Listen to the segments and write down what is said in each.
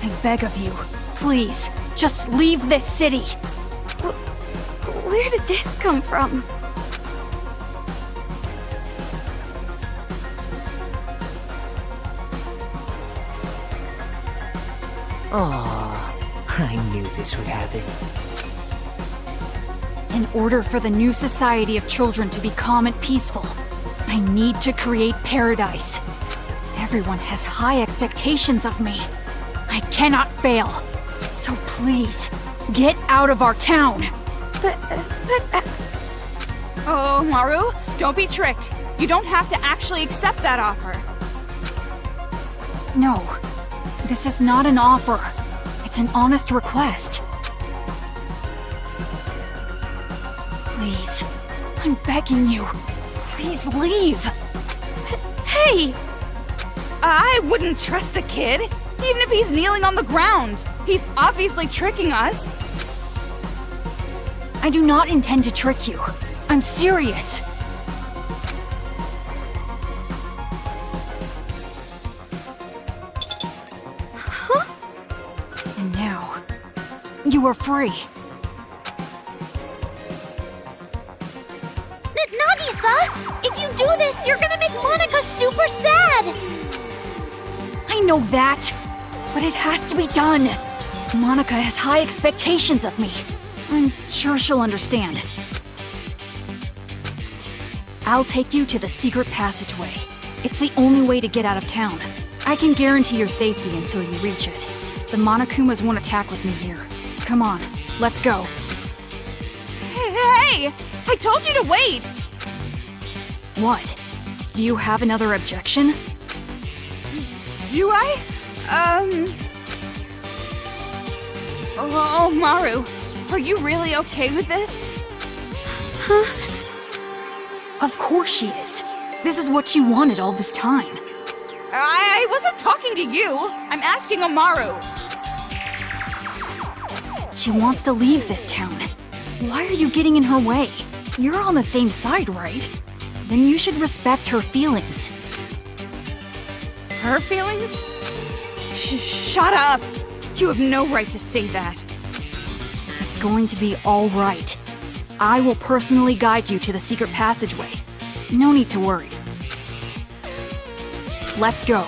I beg of you, please, just leave this city. Where did this come from? Aww, I knew this would happen. In order for the new society of children to be calm and peaceful, I need to create paradise. Everyone has high expectations of me. I cannot fail. So please, get out of our town. Oh, Maru, don't be tricked. You don't have to actually accept that offer. No, this is not an offer. It's an honest request. Please, I'm begging you. Please leave. Hey! I wouldn't trust a kid, even if he's kneeling on the ground. He's obviously tricking us. I do not intend to trick you. I'm serious. Huh? And now, you are free. Nagisa! If you do this, you're gonna make Monaca super sad! I know that, but it has to be done. Monaca has high expectations of me. I'm sure she'll understand. I'll take you to the secret passageway. It's the only way to get out of town. I can guarantee your safety until you reach it. The Monokumas won't attack with me here. Come on, let's go. Hey! I told you to wait! What? Do you have another objection? Do I? Oh, Maru, are you really okay with this? Of course she is. This is what she wanted all this time. I wasn't talking to you. I'm asking Amaru. She wants to leave this town. Why are you getting in her way? You're on the same side, right? Then you should respect her feelings. Her feelings? Shut up! You have no right to say that. It's going to be all right. I will personally guide you to the secret passageway. No need to worry. Let's go.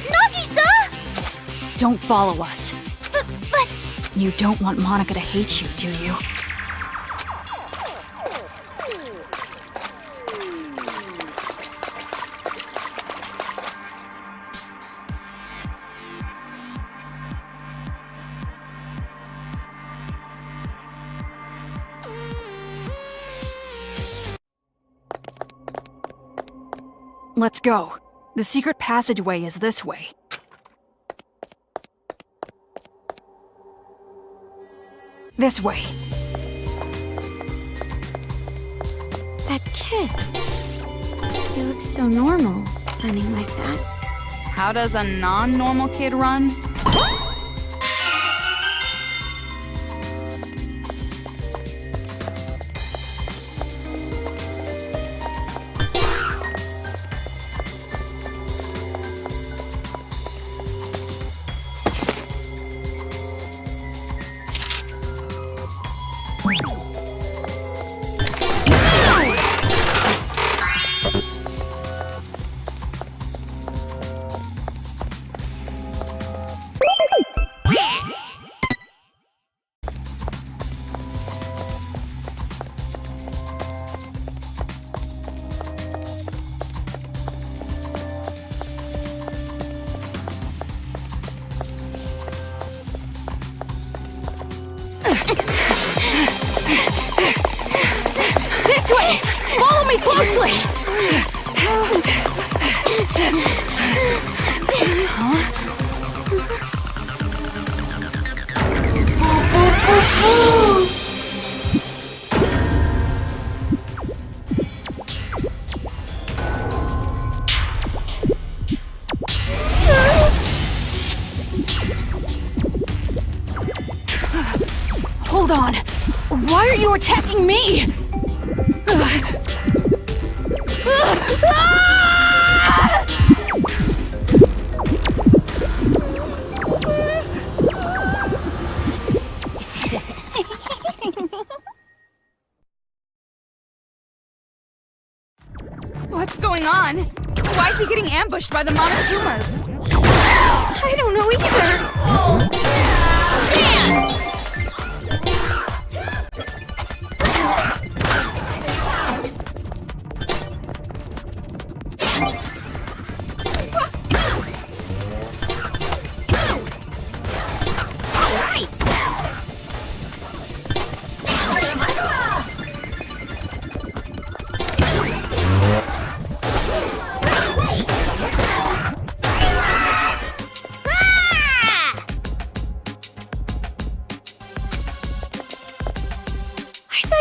Nagisa! Don't follow us. But... You don't want Monaca to hate you, do you? Let's go. The secret passageway is this way. This way. That kid... He looks so normal, running like that. How does a non-normal kid run? This way! Follow me closely! Hold on! Why are you attacking me? What's going on? Why is he getting ambushed by the Monacumas? I don't know either. Dance!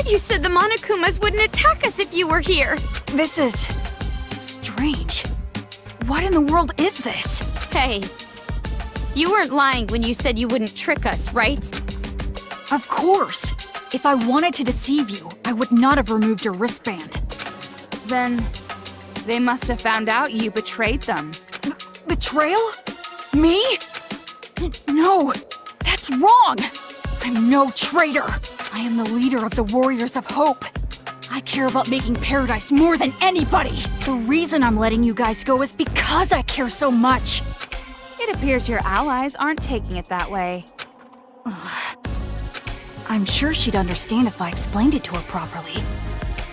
You said the Monacumas wouldn't attack us if you were here. This is... strange. What in the world is this? Hey, you weren't lying when you said you wouldn't trick us, right? Of course. If I wanted to deceive you, I would not have removed your wristband. Then they must have found out you betrayed them. Betrayal? Me? No, that's wrong! I'm no traitor! I am the leader of the Warriors of Hope. I care about making paradise more than anybody! The reason I'm letting you guys go is because I care so much! It appears your allies aren't taking it that way. I'm sure she'd understand if I explained it to her properly.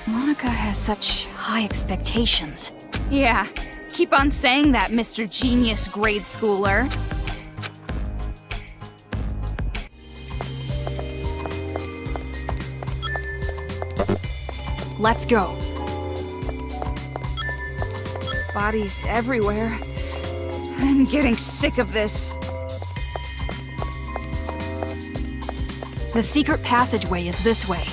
Monaca has such high expectations. Yeah, keep on saying that, Mr. Genius grade schooler. Let's go. Bodies everywhere. I'm getting sick of this. The secret passageway is this way.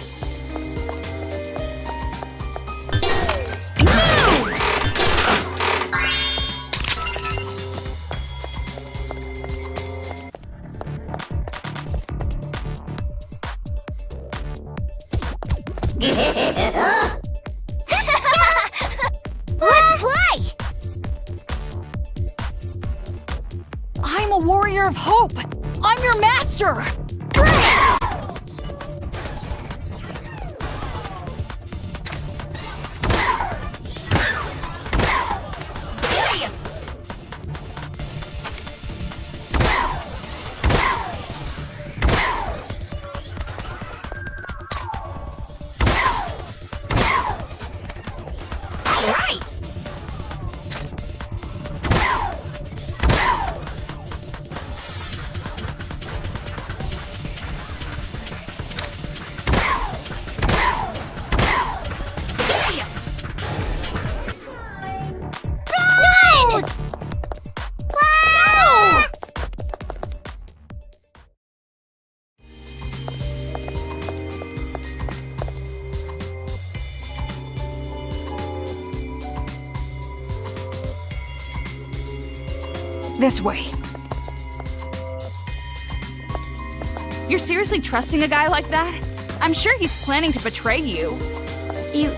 Let's play! I'm a warrior of hope! I'm your master! This way. You're seriously trusting a guy like that? I'm sure he's planning to betray you. You...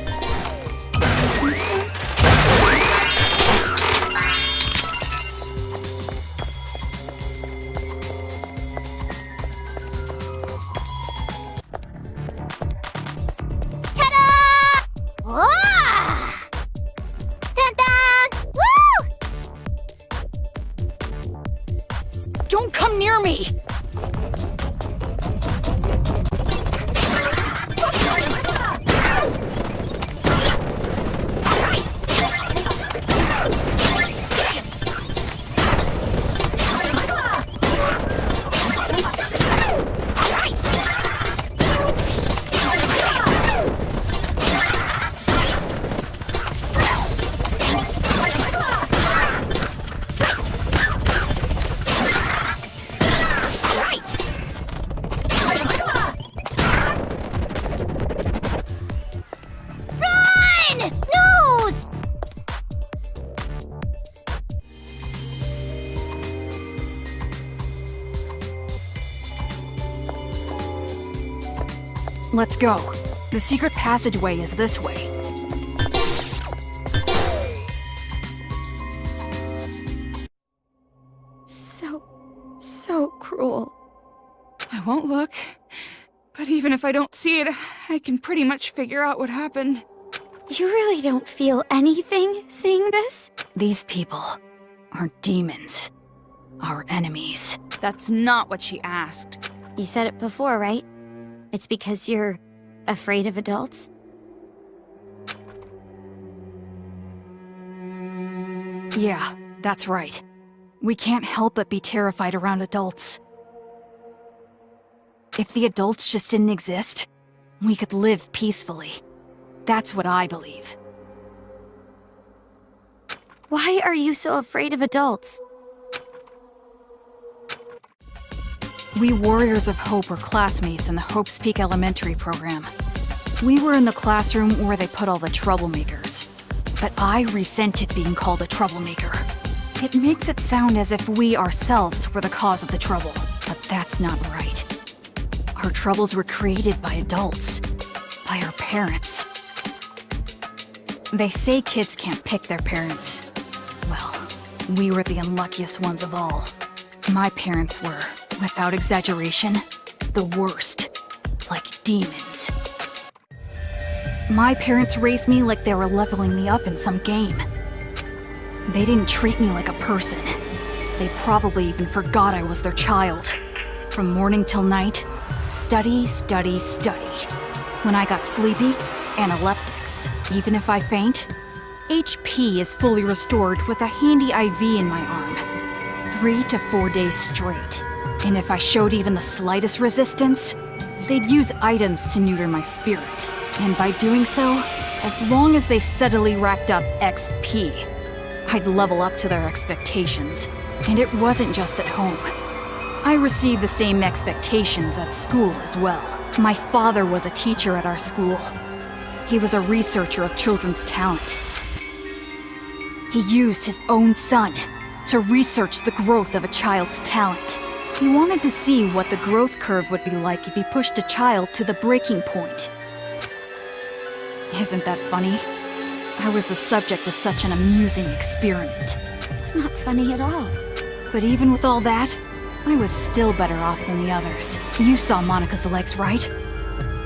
Don't come near me! Let's go. The secret passageway is this way. So cruel. I won't look. But even if I don't see it, I can pretty much figure out what happened. You really don't feel anything seeing this? These people are demons. Our enemies. That's not what she asked. You said it before, right? It's because you're afraid of adults? Yeah, that's right. We can't help but be terrified around adults. If the adults just didn't exist, we could live peacefully. That's what I believe. Why are you so afraid of adults? We Warriors of Hope were classmates in the Hope's Peak Elementary program. We were in the classroom where they put all the troublemakers. But I resented being called a troublemaker. It makes it sound as if we ourselves were the cause of the trouble, but that's not right. Our troubles were created by adults, by our parents. They say kids can't pick their parents. Well, we were the unluckiest ones of all. My parents were, without exaggeration, the worst. Like demons. My parents raised me like they were leveling me up in some game. They didn't treat me like a person. They probably even forgot I was their child. From morning till night, study, study, study. When I got sleepy, analeptics. Even if I faint, HP is fully restored with a handy IV in my arm. 3 to 4 days straight. And if I showed even the slightest resistance, they'd use items to neuter my spirit. And by doing so, as long as they steadily racked up XP, I'd level up to their expectations. And it wasn't just at home. I received the same expectations at school as well. My father was a teacher at our school. He was a researcher of children's talent. He used his own son to research the growth of a child's talent. He wanted to see what the growth curve would be like if he pushed a child to the breaking point. Isn't that funny? I was the subject of such an amusing experiment. It's not funny at all. But even with all that, I was still better off than the others. You saw Monica's legs, right?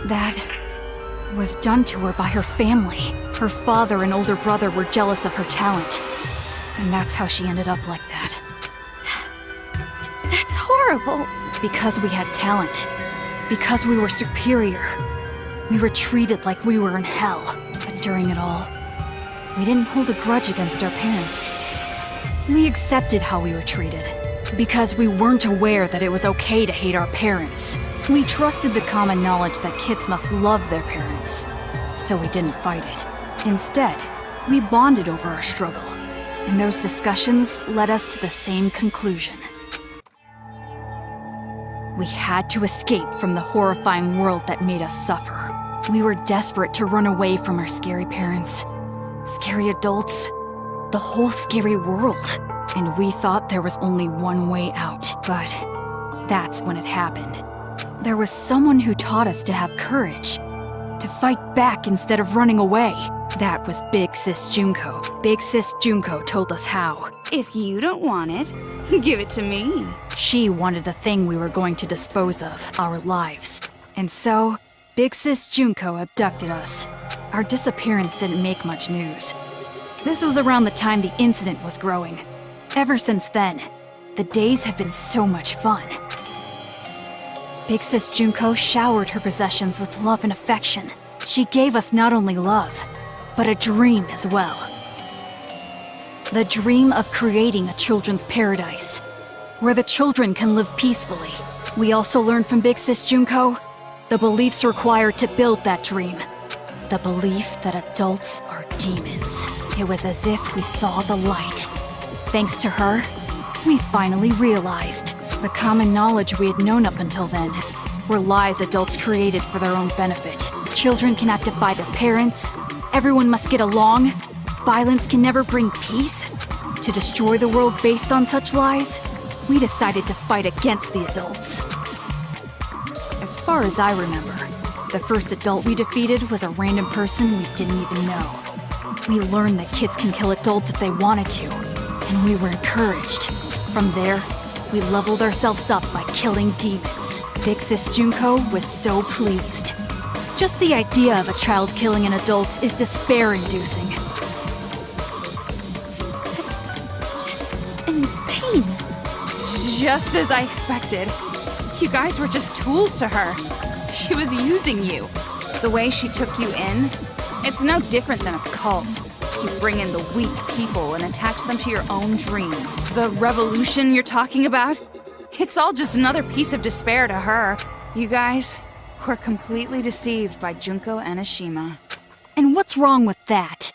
That was done to her by her family. Her father and older brother were jealous of her talent. And that's how she ended up like that. That's horrible. Because we had talent. Because we were superior. We were treated like we were in hell. But during it all, we didn't hold a grudge against our parents. We accepted how we were treated. Because we weren't aware that it was okay to hate our parents. We trusted the common knowledge that kids must love their parents. So we didn't fight it. Instead, we bonded over our struggle. And those discussions led us to the same conclusion. We had to escape from the horrifying world that made us suffer. We were desperate to run away from our scary parents, scary adults, the whole scary world. And we thought there was only one way out. But that's when it happened. There was someone who taught us to have courage, to fight back instead of running away. That was Big Sis Junko. Big Sis Junko told us how. If you don't want it, give it to me. She wanted the thing we were going to dispose of, our lives. And so, Big Sis Junko abducted us. Our disappearance didn't make much news. This was around the time the incident was growing. Ever since then, the days have been so much fun. Big Sis Junko showered her possessions with love and affection. She gave us not only love, but a dream as well. The dream of creating a children's paradise, where the children can live peacefully. We also learned from Big Sis Junko the beliefs required to build that dream. The belief that adults are demons. It was as if we saw the light. Thanks to her, we finally realized the common knowledge we had known up until then were lies adults created for their own benefit. Children cannot defy their parents. Everyone must get along. Violence can never bring peace. To destroy the world based on such lies, we decided to fight against the adults. As far as I remember, the first adult we defeated was a random person we didn't even know. We learned that kids can kill adults if they wanted to, and we were encouraged. From there, we leveled ourselves up by killing demons. Big Sis Junko was so pleased. Just the idea of a child killing an adult is despair-inducing. That's just insane. Just as I expected. You guys were just tools to her. She was using you. The way she took you in, it's no different than a cult. You bring in the weak people and attach them to your own dream. The revolution you're talking about? It's all just another piece of despair to her. You guys were completely deceived by Junko Enoshima. And what's wrong with that?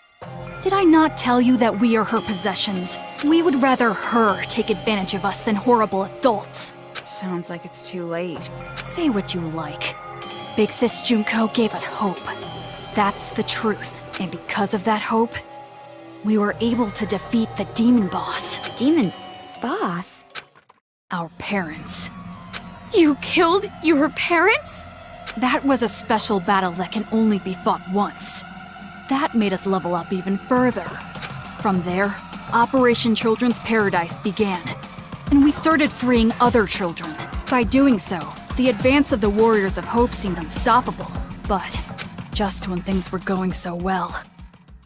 Did I not tell you that we are her possessions? We would rather her take advantage of us than horrible adults. Sounds like it's too late. Say what you like. Big Sis Junko gave us hope. That's the truth. And because of that hope, we were able to defeat the demon boss. Demon boss? Our parents. You killed your parents? That was a special battle that can only be fought once. That made us level up even further. From there, Operation Children's Paradise began, and we started freeing other children. By doing so, the advance of the Warriors of Hope seemed unstoppable. But just when things were going so well,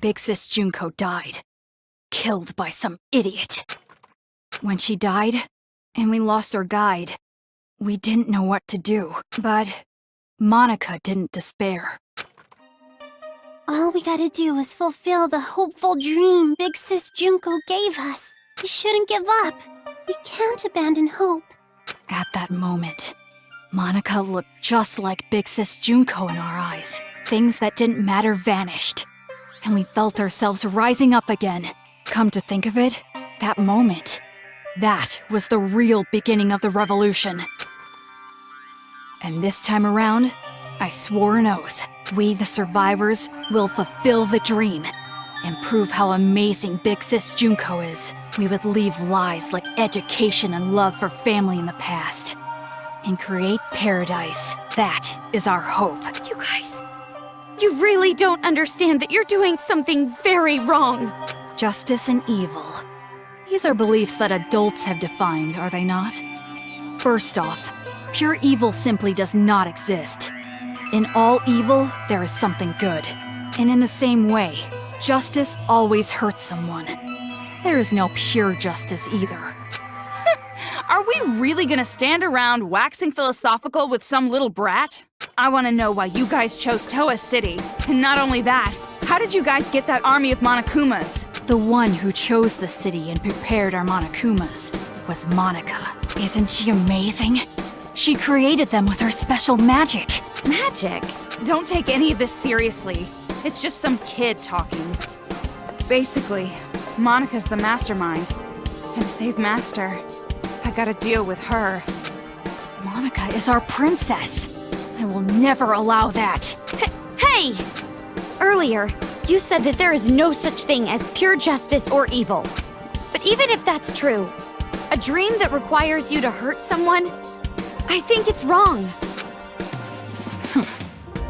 Big Sis Junko died. Killed by some idiot. When she died, and we lost our guide, we didn't know what to do. But Monaca didn't despair. All we gotta do is fulfill the hopeful dream Big Sis Junko gave us. We shouldn't give up. We can't abandon hope. At that moment, Monaca looked just like Big Sis Junko in our eyes. Things that didn't matter vanished, and we felt ourselves rising up again. Come to think of it, that moment, that was the real beginning of the revolution. And this time around, I swore an oath. We, the survivors, will fulfill the dream and prove how amazing Big Sis Junko is. We would leave lies like education and love for family in the past and create paradise. That is our hope. You guys, you really don't understand that you're doing something very wrong. Justice and evil. These are beliefs that adults have defined, are they not? First off, pure evil simply does not exist. In all evil, there is something good. And in the same way, justice always hurts someone. There is no pure justice either. Are we really gonna stand around waxing philosophical with some little brat? I wanna know why you guys chose Toa City. And not only that, how did you guys get that army of Monokumas? The one who chose the city and prepared our Monokumas was Monaca. Isn't she amazing? She created them with her special magic. Magic? Don't take any of this seriously. It's just some kid talking. Basically, Monica's the mastermind. And to save Master, I gotta deal with her. Monaca is our princess. I will never allow that. Hey! Earlier, you said that there is no such thing as pure justice or evil. But even if that's true, a dream that requires you to hurt someone, I think it's wrong.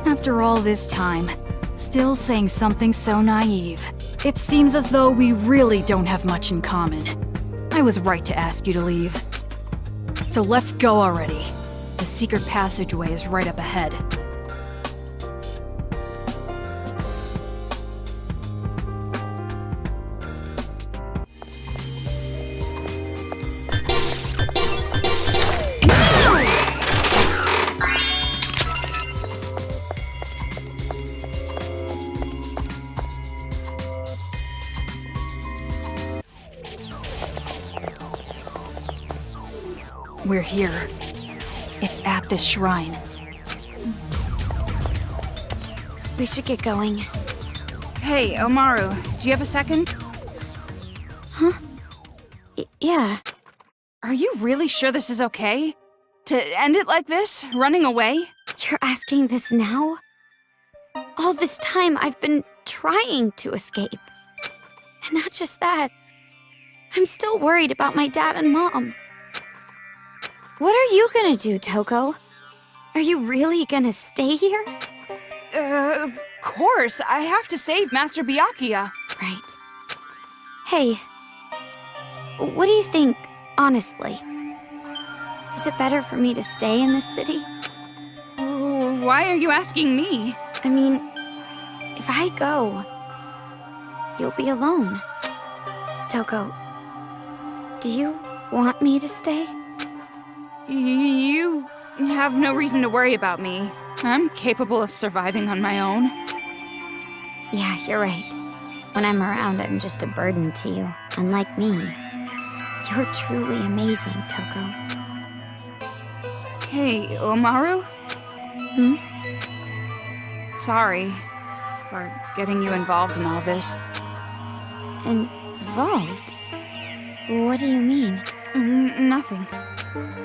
After all this time, still saying something so naive. It seems as though we really don't have much in common. I was right to ask you to leave. So let's go already. The secret passageway is right up ahead. We're here. It's at this shrine. We should get going. Hey, Omaru, do you have a second? Yeah. Are you really sure this is okay? To end it like this? Running away? You're asking this now? All this time I've been trying to escape. And not just that. I'm still worried about my dad and mom. What are you gonna do, Toko? Are you really gonna stay here? Of course. I have to save Master Byakuya. Right. Hey, what do you think, honestly? Is it better for me to stay in this city? Why are you asking me? I mean, if I go, you'll be alone. Toko, do you want me to stay? You have no reason to worry about me. I'm capable of surviving on my own. Yeah, you're right. When I'm around, I'm just a burden to you, unlike me. You're truly amazing, Toko. Hey, Omaru? Hmm? Sorry for getting you involved in all this. Involved? What do you mean? Nothing.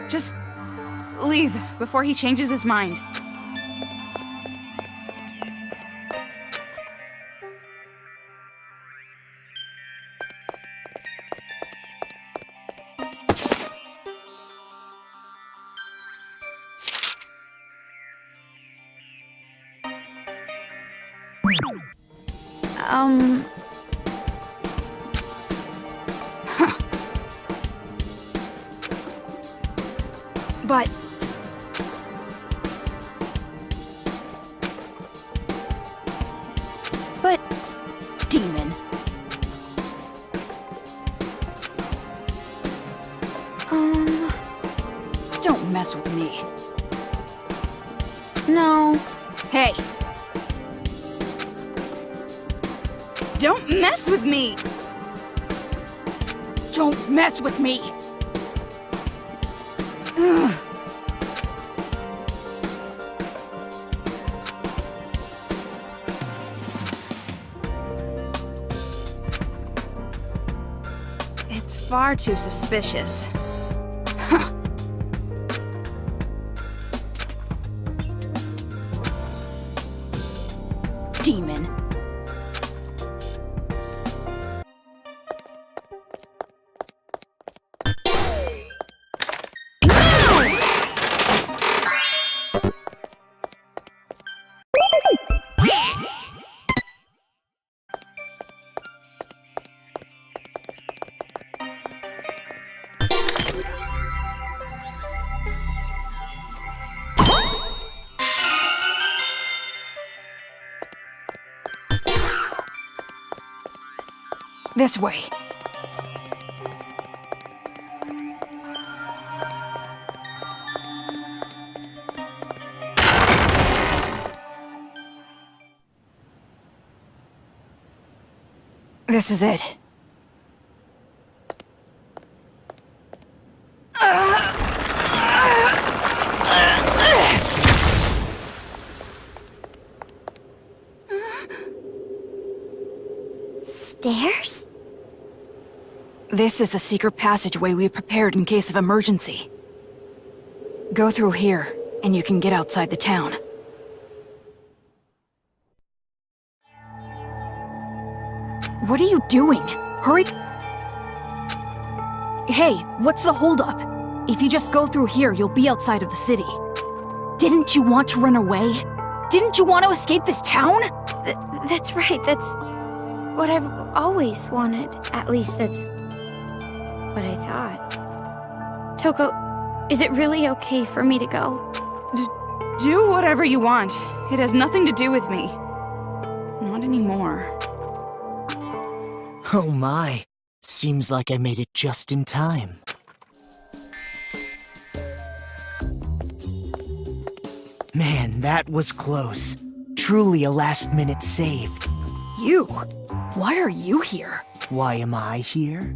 Just leave before he changes his mind. But... Demon. Don't mess with me. No. Hey, Don't mess with me! don't mess with me! It's far too suspicious. Demon. This way. This is it. Stairs? This is the secret passageway we prepared in case of emergency. Go through here, and you can get outside the town. What are you doing? Hurry! Hey, what's the holdup? If you just go through here, you'll be outside of the city. Didn't you want to run away? Didn't you want to escape this town? That's right, that's what I've always wanted. At least that's what I thought. Toko, is it really okay for me to go? Do whatever you want. It has nothing to do with me. Not anymore. Oh my. Seems like I made it just in time. Man, that was close. Truly a last-minute save. You? Why are you here? Why am I here?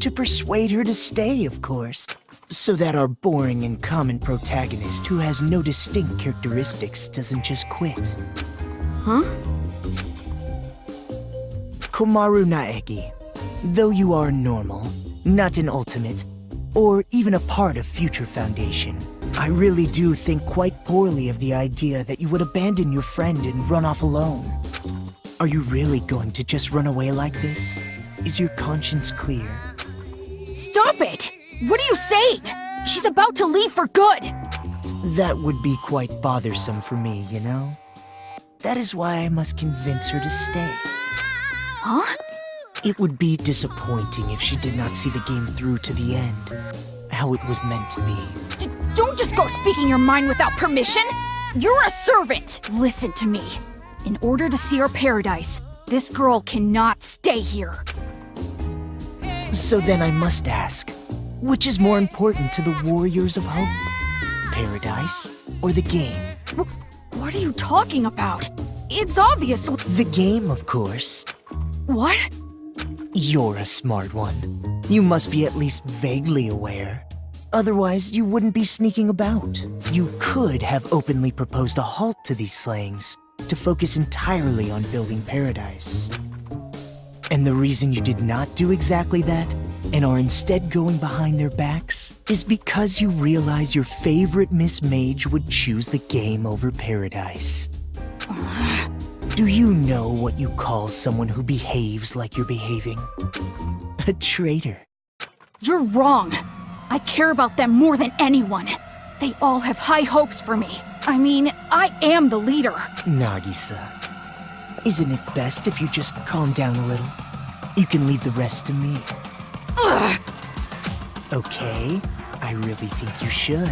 To persuade her to stay, of course. So that our boring and common protagonist who has no distinct characteristics doesn't just quit. Huh? Komaru Naegi, though you are normal, not an ultimate, or even a part of Future Foundation, I really do think quite poorly of the idea that you would abandon your friend and run off alone. Are you really going to just run away like this? Is your conscience clear? Stop it! What are you saying? She's about to leave for good! That would be quite bothersome for me, you know? That is why I must convince her to stay. Huh? It would be disappointing if she did not see the game through to the end, how it was meant to be. Don't just go speaking your mind without permission! You're a servant! Listen to me. In order to see our paradise, this girl cannot stay here. So then I must ask, which is more important to the Warriors of Hope? Paradise or the game? What are you talking about? It's obvious. The game, of course. What? You're a smart one. You must be at least vaguely aware. Otherwise, you wouldn't be sneaking about. You could have openly proposed a halt to these slayings, to focus entirely on building paradise. And the reason you did not do exactly that, and are instead going behind their backs, is because you realize your favorite Miss Mage would choose the game over paradise. Do you know what you call someone who behaves like you're behaving? A traitor. You're wrong. I care about them more than anyone. They all have high hopes for me. I mean, I am the leader. Nagisa, isn't it best if you just calm down a little? You can leave the rest to me. Ugh. Okay, I really think you should.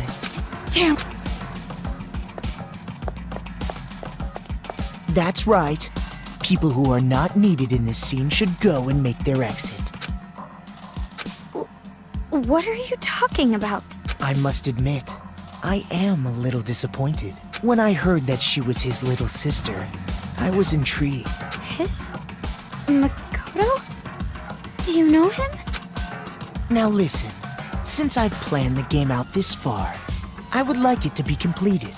Damn. That's right. People who are not needed in this scene should go and make their exit. What are you talking about? I must admit, I am a little disappointed. When I heard that she was his little sister, I was intrigued. His? Makoto? Do you know him? Now listen, since I've planned the game out this far, I would like it to be completed.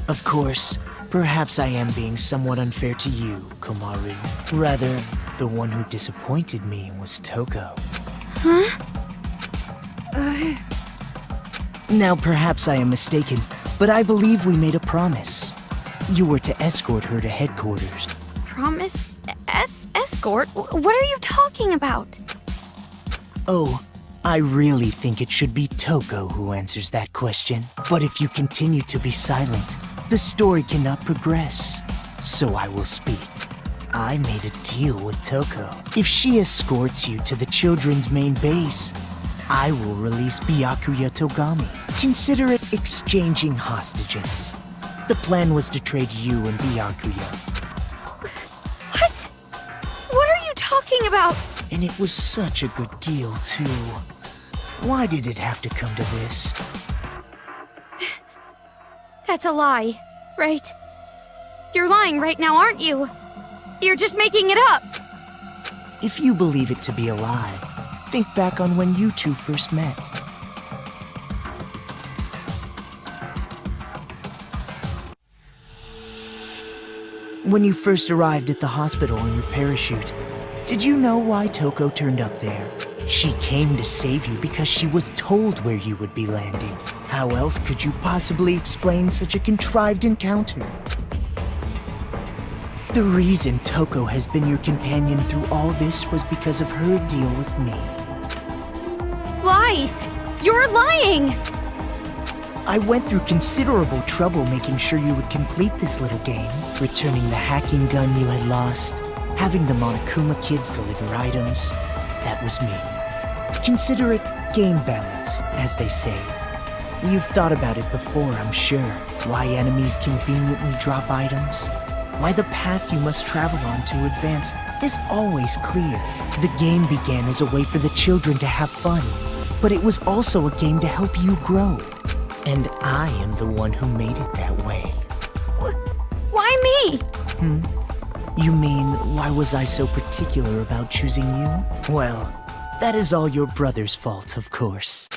Of course, perhaps I am being somewhat unfair to you, Komaru. Rather, the one who disappointed me was Toko. Huh? Now perhaps I am mistaken, but I believe we made a promise. You were to escort her to headquarters. Promise? Escort? What are you talking about? Oh, I really think it should be Toko who answers that question. But if you continue to be silent, the story cannot progress. So I will speak. I made a deal with Toko. If she escorts you to the children's main base, I will release Byakuya Togami. Consider it exchanging hostages. The plan was to trade you and Byakuya. What? What are you talking about? And it was such a good deal, too. Why did it have to come to this? That's a lie, right? You're lying right now, aren't you? You're just making it up! If you believe it to be a lie, think back on when you two first met. When you first arrived at the hospital on your parachute, did you know why Toko turned up there? She came to save you because she was told where you would be landing. How else could you possibly explain such a contrived encounter? The reason Toko has been your companion through all this was because of her deal with me. Lies! You're lying! I went through considerable trouble making sure you would complete this little game, returning the hacking gun you had lost, having the Monokuma kids deliver items. That was me. Consider it game balance, as they say. You've thought about it before, I'm sure. Why enemies conveniently drop items? Why the path you must travel on to advance is always clear. The game began as a way for the children to have fun, but it was also a game to help you grow. And I am the one who made it that way. Why me? You mean, why was I so particular about choosing you? Well, that is all your brother's fault, of course.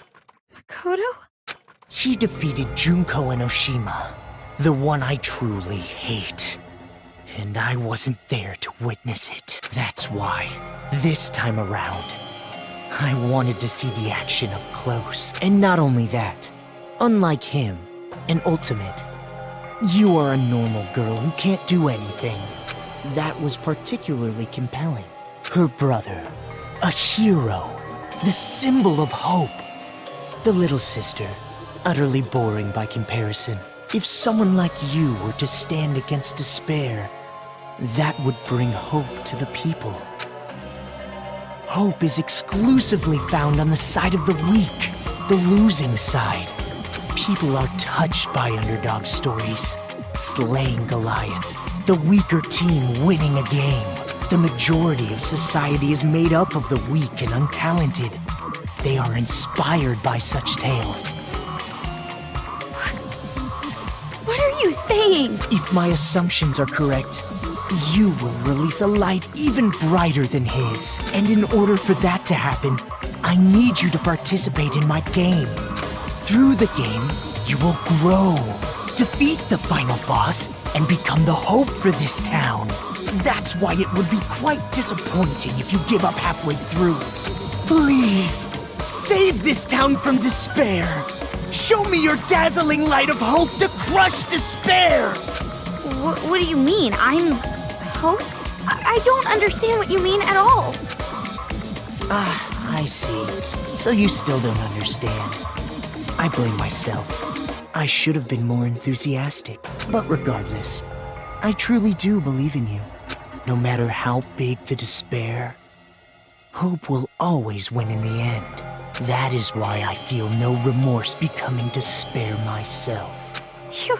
Makoto? He defeated Junko and Oshima, the one I truly hate. And I wasn't there to witness it. That's why, this time around, I wanted to see the action up close. And not only that, unlike him, an ultimate, you are a normal girl who can't do anything. That was particularly compelling. Her brother, a hero, the symbol of hope. The little sister, utterly boring by comparison. If someone like you were to stand against despair, that would bring hope to the people. Hope is exclusively found on the side of the weak, the losing side. People are touched by underdog stories. Slaying Goliath, the weaker team winning a game. The majority of society is made up of the weak and untalented. They are inspired by such tales. What are you saying? If my assumptions are correct, you will release a light even brighter than his. And in order for that to happen, I need you to participate in my game. Through the game, you will grow, defeat the final boss, and become the hope for this town. That's why it would be quite disappointing if you give up halfway through. Please, save this town from despair. Show me your dazzling light of hope to crush despair! What do you mean? I'm hope? I don't understand what you mean at all. I see. So you still don't understand. I blame myself. I should have been more enthusiastic. But regardless, I truly do believe in you. No matter how big the despair, hope will always win in the end. That is why I feel no remorse becoming despair myself. You're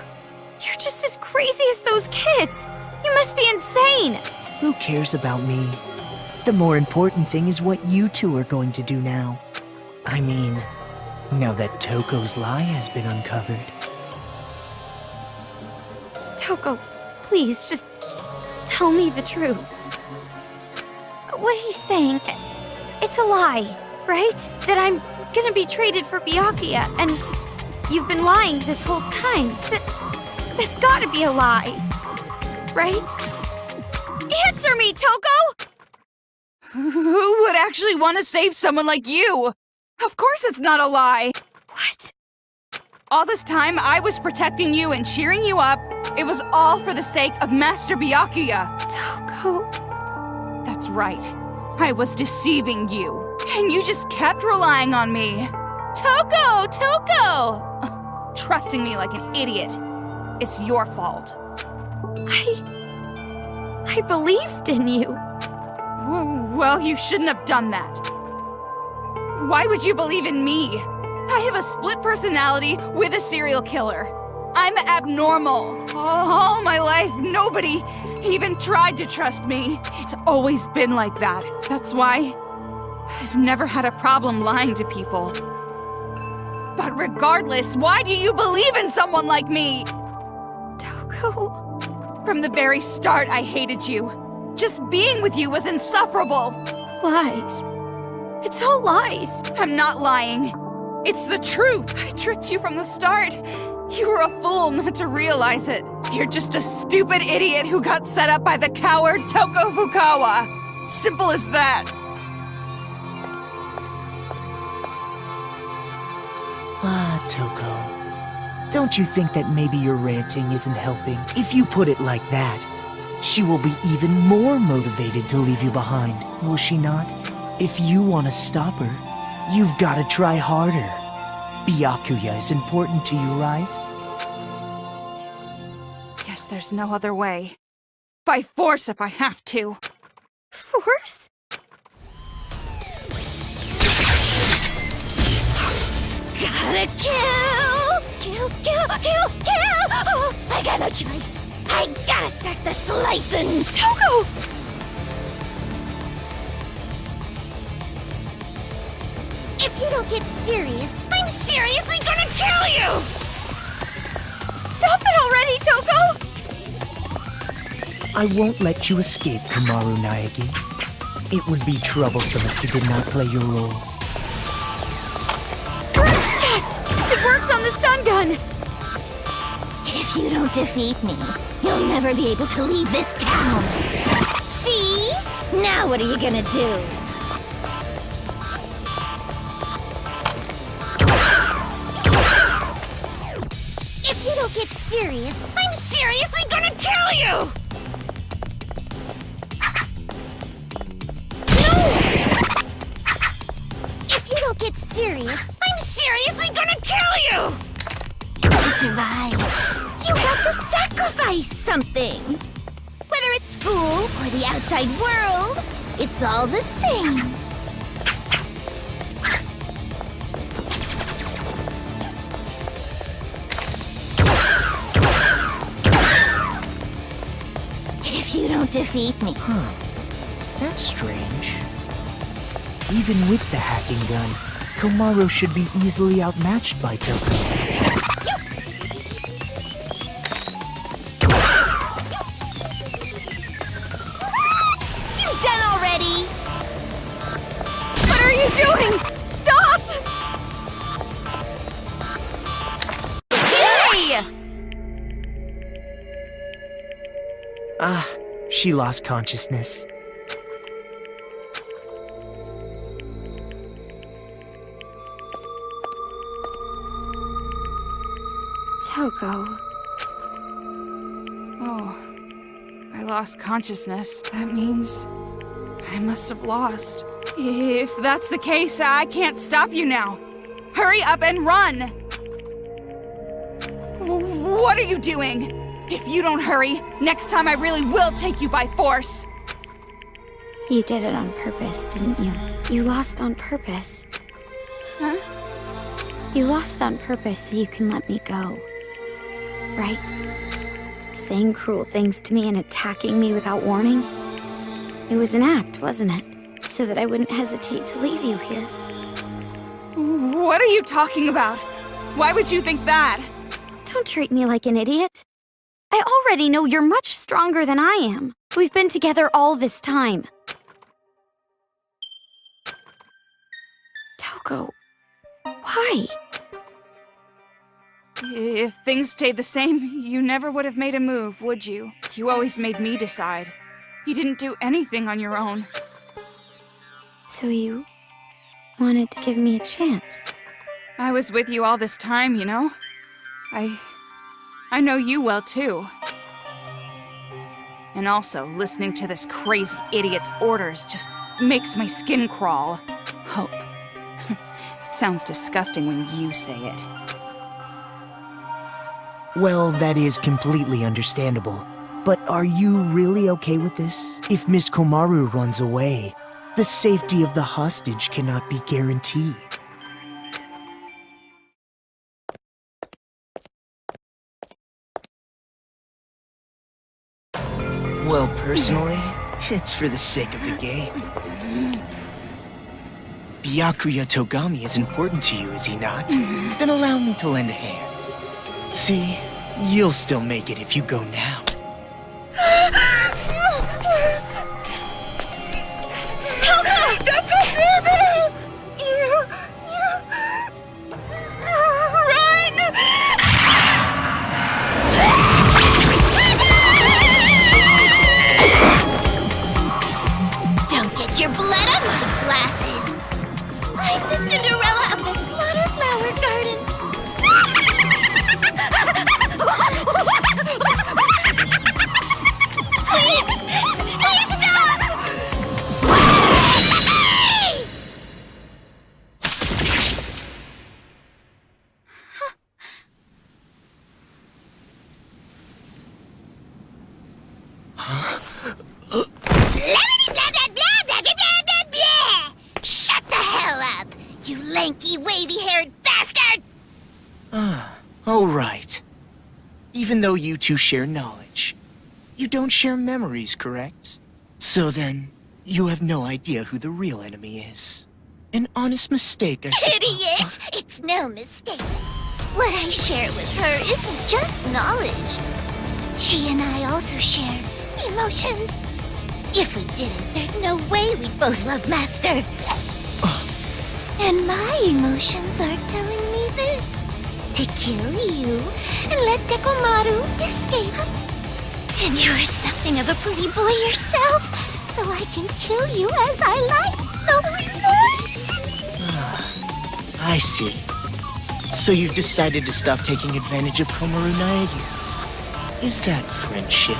just as crazy as those kids. You must be insane. Who cares about me? The more important thing is what you two are going to do now. I mean, now that Toko's lie has been uncovered. Toko, please, just tell me the truth. What he's saying, it's a lie, right? That I'm gonna be traded for Byakuya, and you've been lying this whole time. That's gotta be a lie, right? Answer me, Toko! Who would actually want to save someone like you? Of course it's not a lie. What? All this time I was protecting you and cheering you up. It was all for the sake of Master Byakuya. Toko... That's right. I was deceiving you. And you just kept relying on me. Toko! Trusting me like an idiot. It's your fault. I believed in you. Well, you shouldn't have done that. Why would you believe in me? I have a split personality with a serial killer. I'm abnormal. All my life, nobody even tried to trust me. It's always been like that. That's why I've never had a problem lying to people. But regardless, why do you believe in someone like me? Toko... From the very start, I hated you. Just being with you was insufferable. Lies. It's all lies. I'm not lying. It's the truth. I tricked you from the start. You were a fool not to realize it. You're just a stupid idiot who got set up by the coward Toko Fukawa. Simple as that. Toko. Don't you think that maybe your ranting isn't helping? If you put it like that, she will be even more motivated to leave you behind, will she not? If you want to stop her, you've got to try harder. Byakuya is important to you, right? Guess there's no other way. By force if I have to. Force? Gotta kill! Kill! Oh, I got no choice. I gotta start the slicing! Toko! If you don't get serious, I'm seriously gonna kill you! Stop it already, Toko! I won't let you escape, Kamaru Naegi. It would be troublesome if you did not play your role. Yes! It works on the stun gun! If you don't defeat me, you'll never be able to leave this town. See? Now what are you gonna do? If you don't get serious, I'm seriously gonna kill you! No! If you don't get serious, I'm seriously gonna kill you! To survive, you have to sacrifice something. Whether it's school or the outside world, it's all the same. don't defeat me. Huh. That's strange. Even with the hacking gun, Komaru should be easily outmatched by Toko. You done already? What are you doing? Stop! Hey! Ah, she lost consciousness. Toko. Oh, I lost consciousness. That means I must have lost. If that's the case, I can't stop you now. Hurry up and run! What are you doing? If you don't hurry, next time I really will take you by force. You did it on purpose, didn't you? You lost on purpose. Huh? You lost on purpose so you can let me go. Right? Saying cruel things to me and attacking me without warning? It was an act, wasn't it? So that I wouldn't hesitate to leave you here. What are you talking about? Why would you think that? Don't treat me like an idiot. I already know you're much stronger than I am. We've been together all this time. Toko, why? If things stayed the same, you never would have made a move, would you? You always made me decide. You didn't do anything on your own. So you wanted to give me a chance? I was with you all this time, you know? I know you well, too. And also, listening to this crazy idiot's orders just makes my skin crawl. Oh, it sounds disgusting when you say it. Well, that is completely understandable. But are you really okay with this? If Miss Komaru runs away, the safety of the hostage cannot be guaranteed. Well, personally, it's for the sake of the game. Byakuya Togami is important to you, is he not? Then allow me to lend a hand. See, you'll still make it if you go now. Toko! Don't go near me! Run! Don't get your blood on my glasses. I'm the Cinderella of the Slaughter Flower Garden. Please! Please stop! Shut the hell up, you lanky, wavy-haired bastard! Oh, right. Even though you two share knowledge, you don't share memories, correct? So then, you have no idea who the real enemy is. An honest mistake, I suppose. Idiot! It's no mistake. What I share with her isn't just knowledge. She and I also share emotions. If we didn't, there's no way we'd both love Master. And my emotions are telling me this. To kill you and let Dekomaru escape. And you're something of a pretty boy yourself, so I can kill you as I like. No remorse. I see. So you've decided to stop taking advantage of Komaru Naegi. Is that friendship?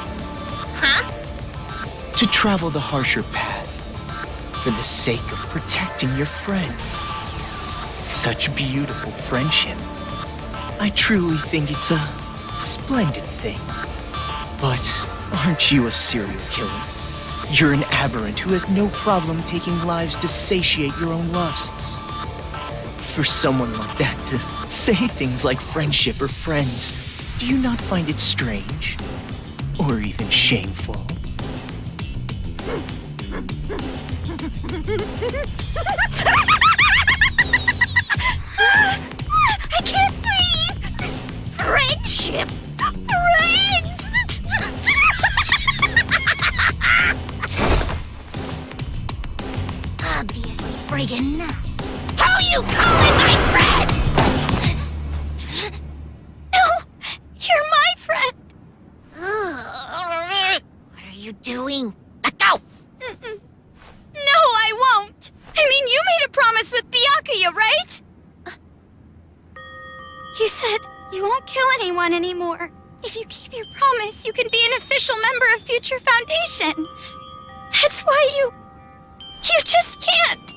Huh? To travel the harsher path, for the sake of protecting your friend. Such beautiful friendship. I truly think it's a splendid thing. But aren't you a serial killer? You're an aberrant who has no problem taking lives to satiate your own lusts. For someone like that to say things like friendship or friends, do you not find it strange? Or even shameful? I can't breathe! Friendship! Friends! Obviously, friggin'. How you calling my friend? No! You're my friend! What are you doing? Let go! No, I won't! I mean, you made a promise with Byakuya, right? You said you won't kill anyone anymore. If you keep your promise, you can be an official member of Future Foundation. That's why you just can't.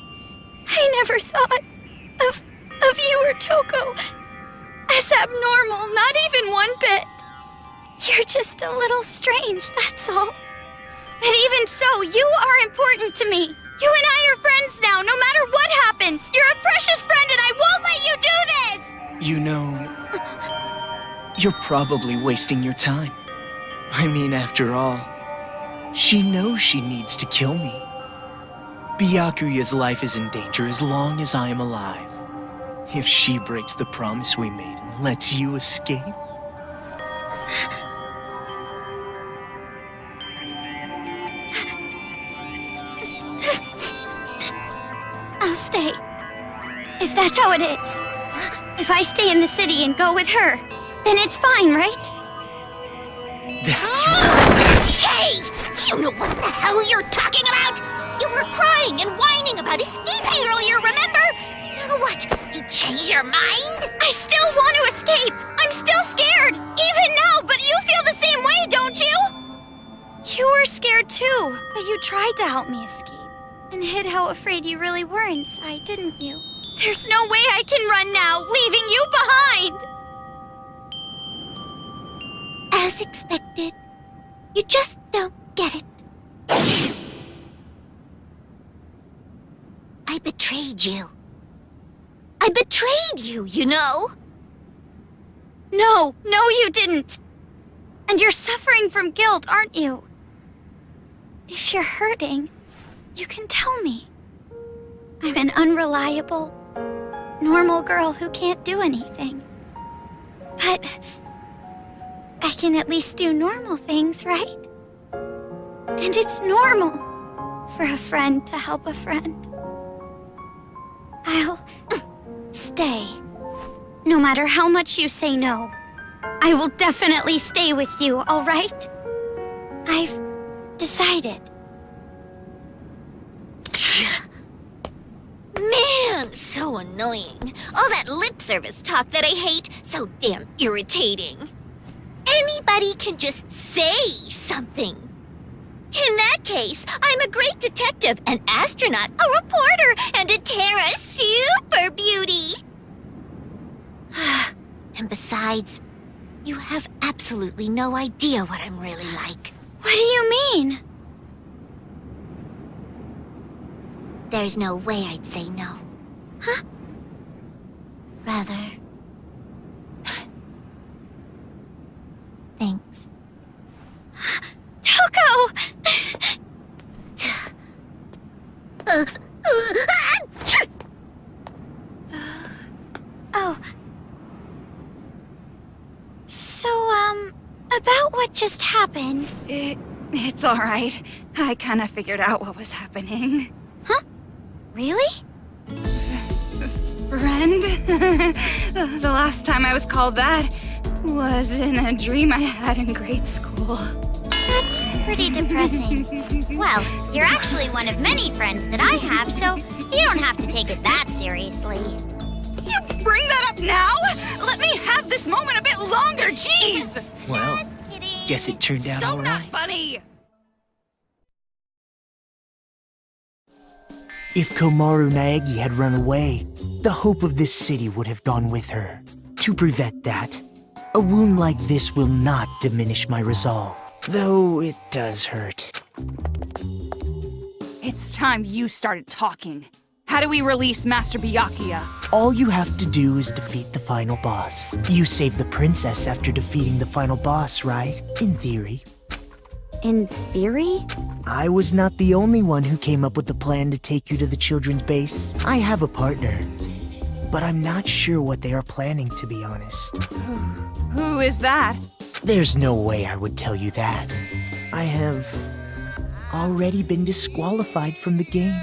I never thought of you or Toko as abnormal, not even one bit. You're just a little strange, that's all. But even so, you are important to me. You and I are friends now, no matter what happens. You're a precious friend and I won't let you do this! You know, you're probably wasting your time. I mean, after all, she knows she needs to kill me. Byakuya's life is in danger as long as I am alive. If she breaks the promise we made and lets you escape... I'll stay. If that's how it is. If I stay in the city and go with her, then it's fine, right? That's right. Hey! You know what the hell you're talking about? You were crying and whining about escaping earlier, remember? Now what? You change your mind? I still want to escape! I'm still scared! Even now, but you feel the same way, don't you? You were scared too, but you tried to help me escape. And hid how afraid you really were inside, didn't you? There's no way I can run now, leaving you behind! As expected. You just don't get it. I betrayed you. I betrayed you, you know? No, you didn't! And you're suffering from guilt, aren't you? If you're hurting, you can tell me. I'm an unreliable, normal girl who can't do anything. But I can at least do normal things, right? And it's normal for a friend to help a friend. I'll stay. No matter how much you say no, I will definitely stay with you, all right? I've decided. Man, so annoying. All that lip service talk that I hate, so damn irritating. Anybody can just say something. In that case, I'm a great detective, an astronaut, a reporter, and a Terra super beauty. And besides, you have absolutely no idea what I'm really like. What do you mean? There's no way I'd say no. Huh? Rather... Thanks. Toko! Oh. So, about what just happened. It's all right. I kind of figured out what was happening. Huh? Really? Friend? The last time I was called that was in a dream I had in grade school. That's pretty depressing. Well, you're actually one of many friends that I have, so you don't have to take it that seriously. You bring that up now? Let me have this moment a bit longer, jeez! Well, Just kidding. guess it turned out So all not right. funny! If Komaru Naegi had run away, the hope of this city would have gone with her. To prevent that, a wound like this will not diminish my resolve, though it does hurt. It's time you started talking. How do we release Master Byakuya? All you have to do is defeat the final boss. You save the princess after defeating the final boss, right? In theory. In theory? I was not the only one who came up with the plan to take you to the children's base. I have a partner, but I'm not sure what they are planning, to be honest. Who is that? There's no way I would tell you that. I have already been disqualified from the game.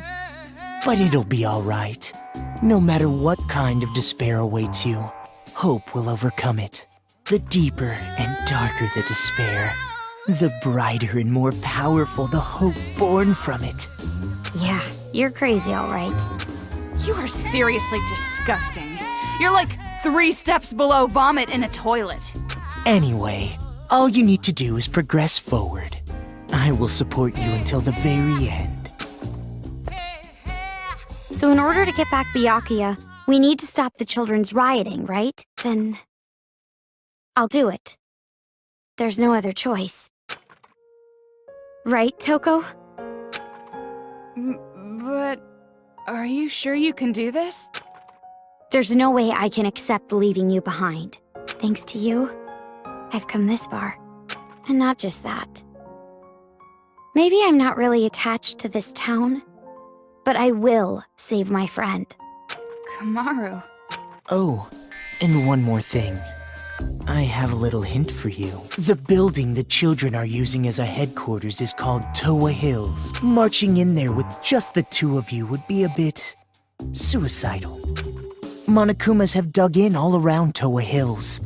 But it'll be alright. No matter what kind of despair awaits you, hope will overcome it. The deeper and darker the despair, the brighter and more powerful the hope born from it. Yeah, you're crazy, all right. You are seriously disgusting. You're like 3 steps below vomit in a toilet. Anyway, all you need to do is progress forward. I will support you until the very end. So in order to get back Byakuya, we need to stop the children's rioting, right? Then I'll do it. There's no other choice. Right, Toko? But are you sure you can do this? There's no way I can accept leaving you behind. Thanks to you, I've come this far. And not just that. Maybe I'm not really attached to this town, but I will save my friend. Kamaru. Oh, and one more thing. I have a little hint for you. The building the children are using as a headquarters is called Towa Hills. Marching in there with just the 2 of you would be a bit suicidal. Monokumas have dug in all around Towa Hills.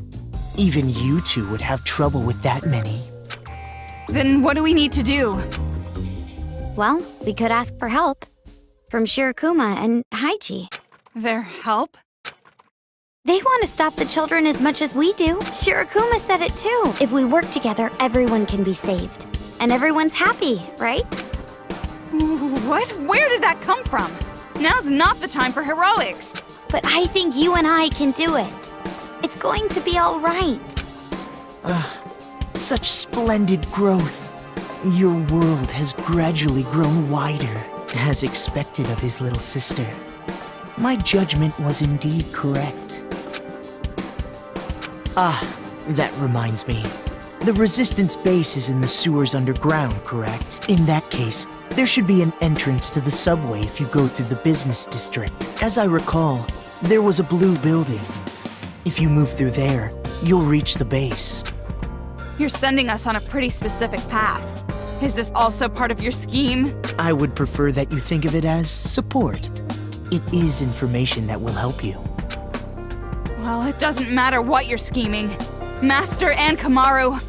Even you 2 would have trouble with that many. Then what do we need to do? Well, we could ask for help. From Shirokuma and Haichi. Their help? They want to stop the children as much as we do. Shirokuma said it too. If we work together, everyone can be saved. And everyone's happy, right? What? Where did that come from? Now's not the time for heroics. But I think you and I can do it. It's going to be all right. Such splendid growth. Your world has gradually grown wider, as expected of his little sister. My judgment was indeed correct. That reminds me. The Resistance base is in the sewers underground, correct? In that case, there should be an entrance to the subway if you go through the business district. As I recall, there was a blue building. If you move through there, you'll reach the base. You're sending us on a pretty specific path. Is this also part of your scheme? I would prefer that you think of it as support. It is information that will help you. Well, it doesn't matter what you're scheming. Master and Kamaru,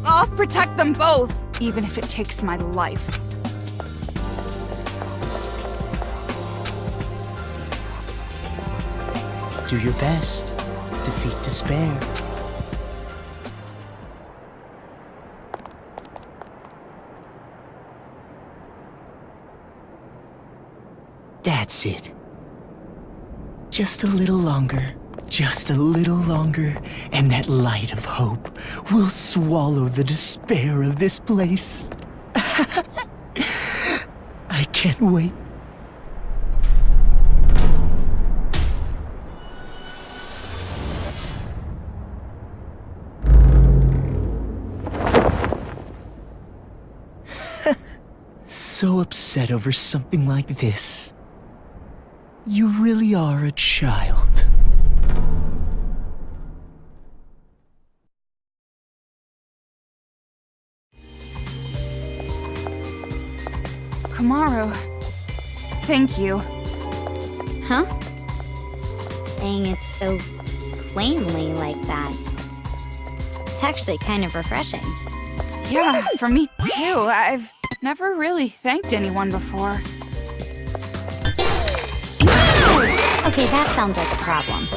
I'll protect them both, even if it takes my life. Do your best. Defeat despair. That's it. Just a little longer. Just a little longer, and that light of hope will swallow the despair of this place. I can't wait. So upset over something like this. You really are a child. Kamaru, thank you. Huh? Saying it so plainly like that. It's actually kind of refreshing. Yeah, for me too. I've never really thanked anyone before. Okay, that sounds like a problem.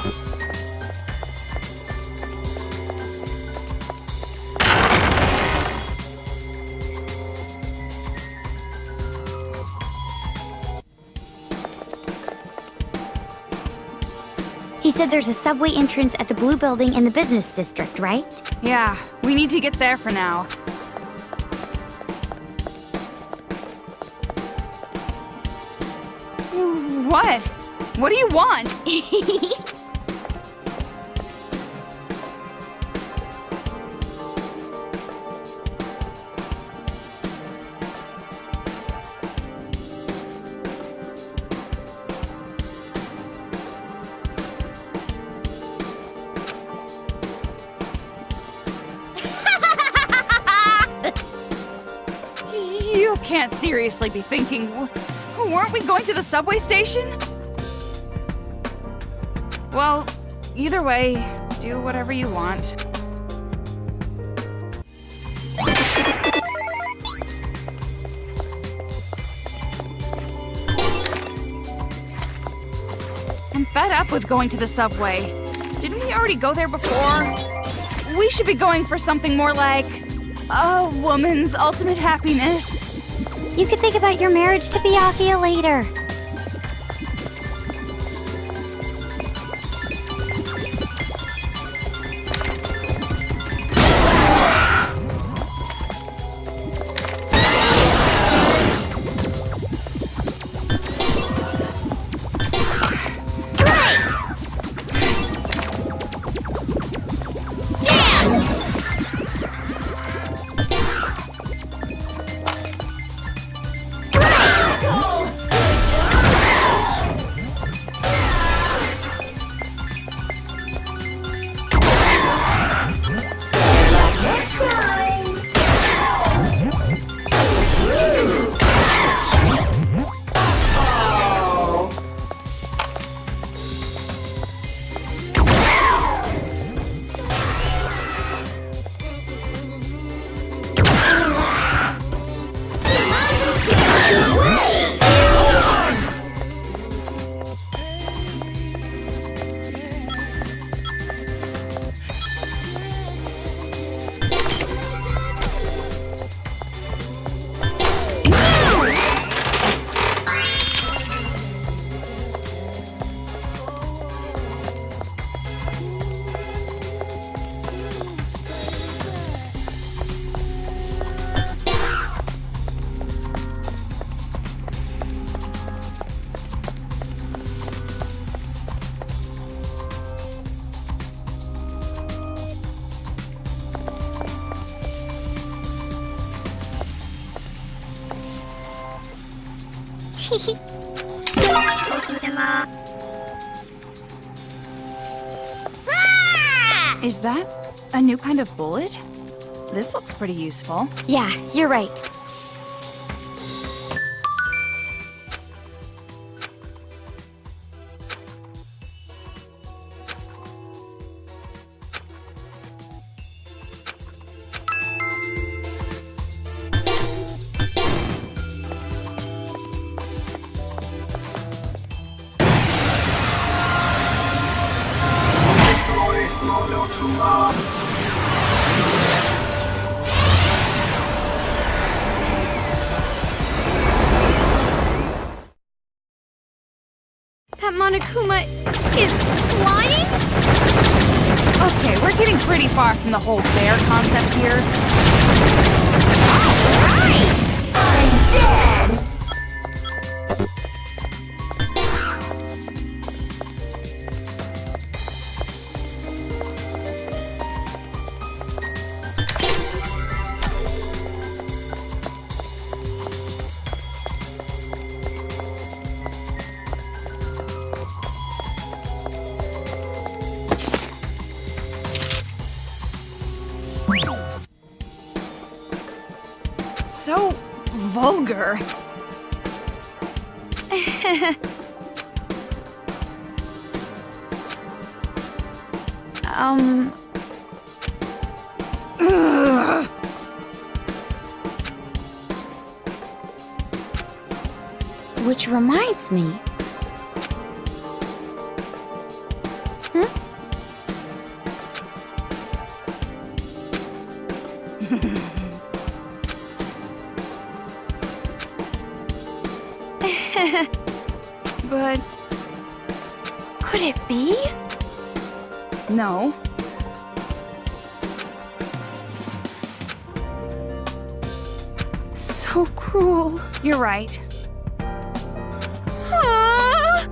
He said there's a subway entrance at the blue building in the business district, right? Yeah, we need to get there for now. What? What do you want? seriously be thinking, weren't we going to the subway station? Well, either way, do whatever you want. I'm fed up with going to the subway. Didn't we already go there before? We should be going for something more like a woman's ultimate happiness. You could think about your marriage to Byakuya later. Is that a new kind of bullet? This looks pretty useful. Yeah, you're right. That Monokuma is flying? Okay, we're getting pretty far from the whole bear concept here. Right! I'm dead! So vulgar. Ugh. Which reminds me. But Could it be? no. So cruel. You're right. Ah!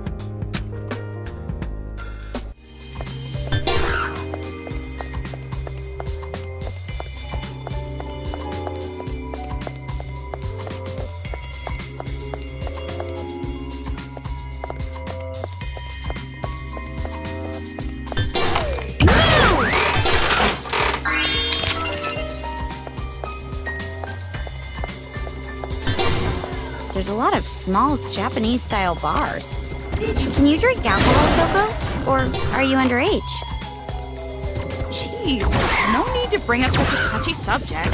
there's a lot of small Japanese-style bars. Can you drink alcohol, Kyoko? Or are you underage? Jeez, no need to bring up such a touchy subject.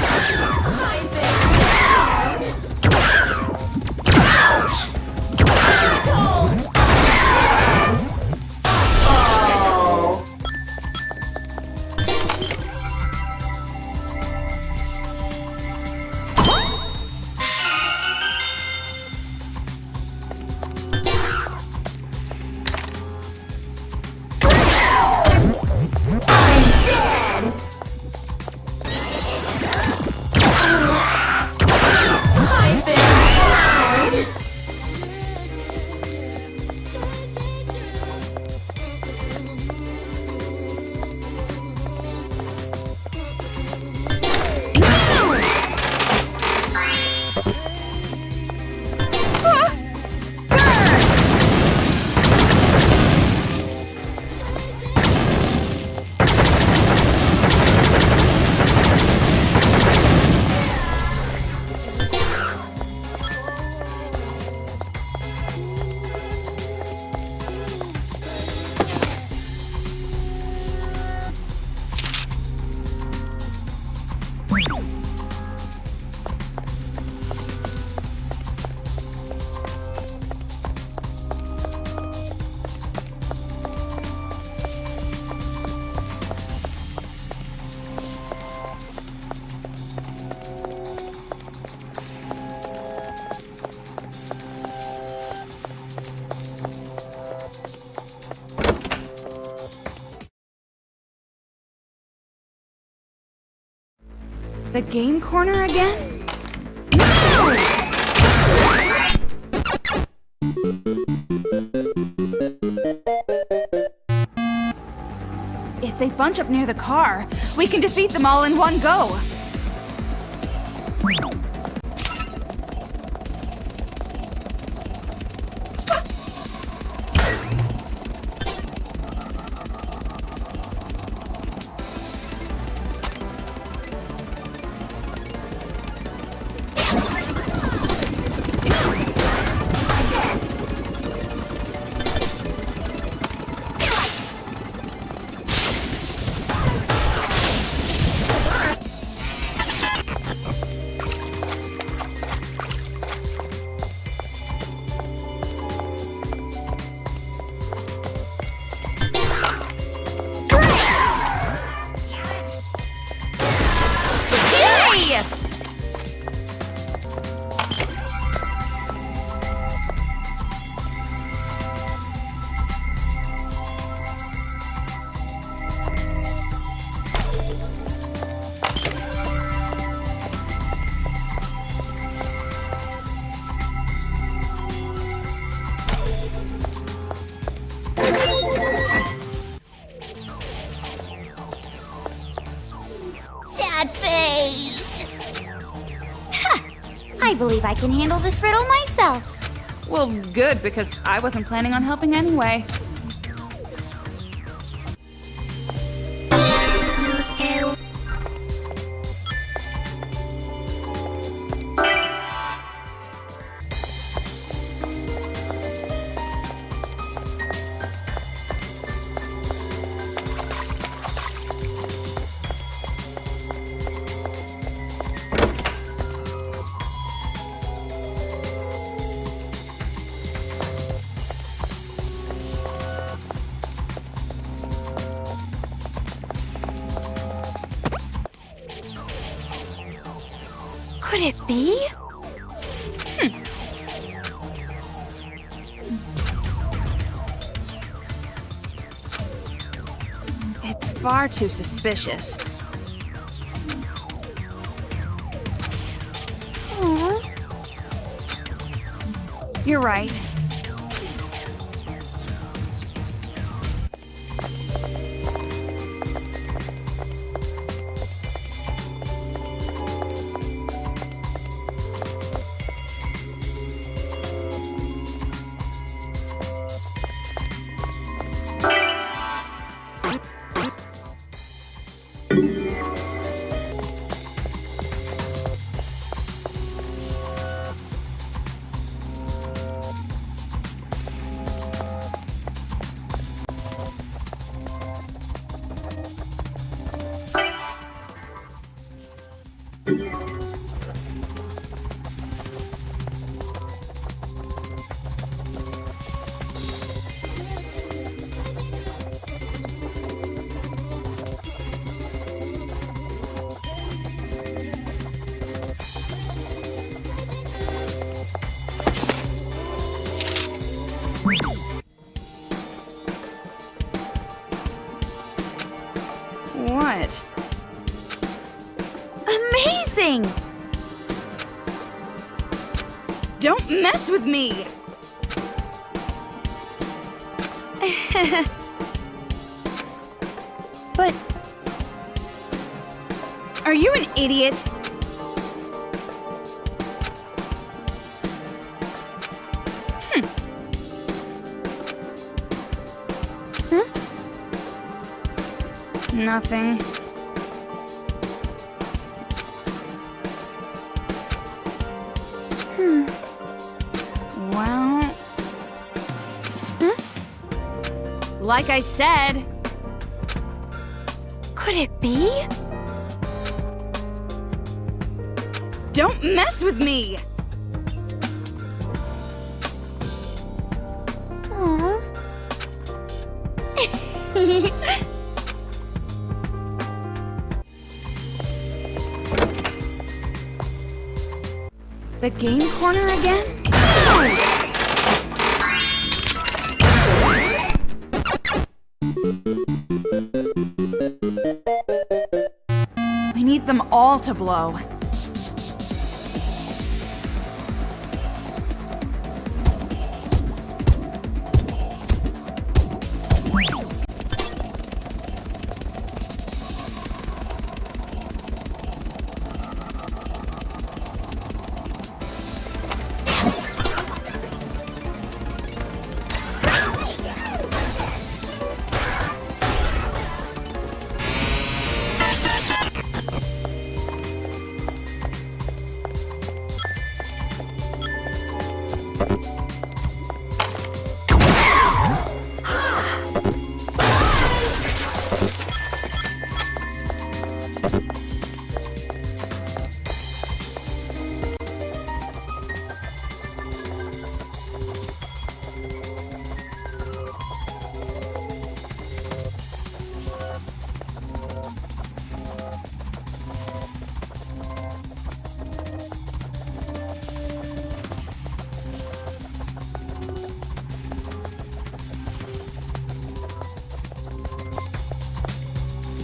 The game corner again? No! If they bunch up near the car, we can defeat them all in one go. Sad face. I believe I can handle this riddle myself. Well, good, because I wasn't planning on helping anyway. Could it be? It's far too suspicious. Aw. You're right. What? Amazing! Don't mess with me! But Are you an idiot? Nothing. Well... Like I said... could it be? Don't mess with me! Aww. The game corner again? We need them all to blow.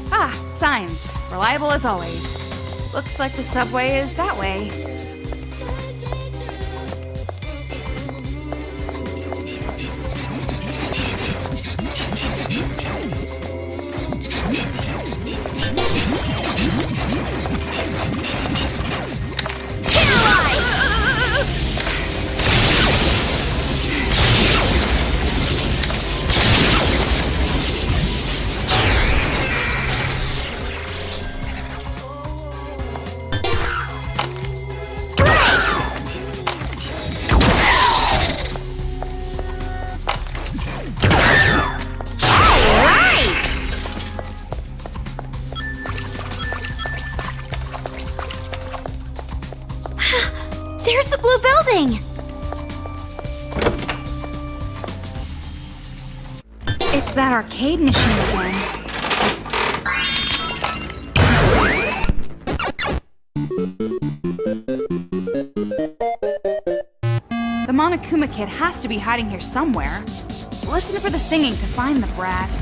Ah, signs. Reliable as always. Looks like the subway is that way. There's the blue building! It's that arcade machine again. The Monokuma kid has to be hiding here somewhere. Listen for the singing to find the brat.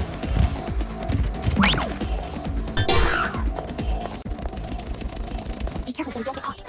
Be careful so you don't get caught.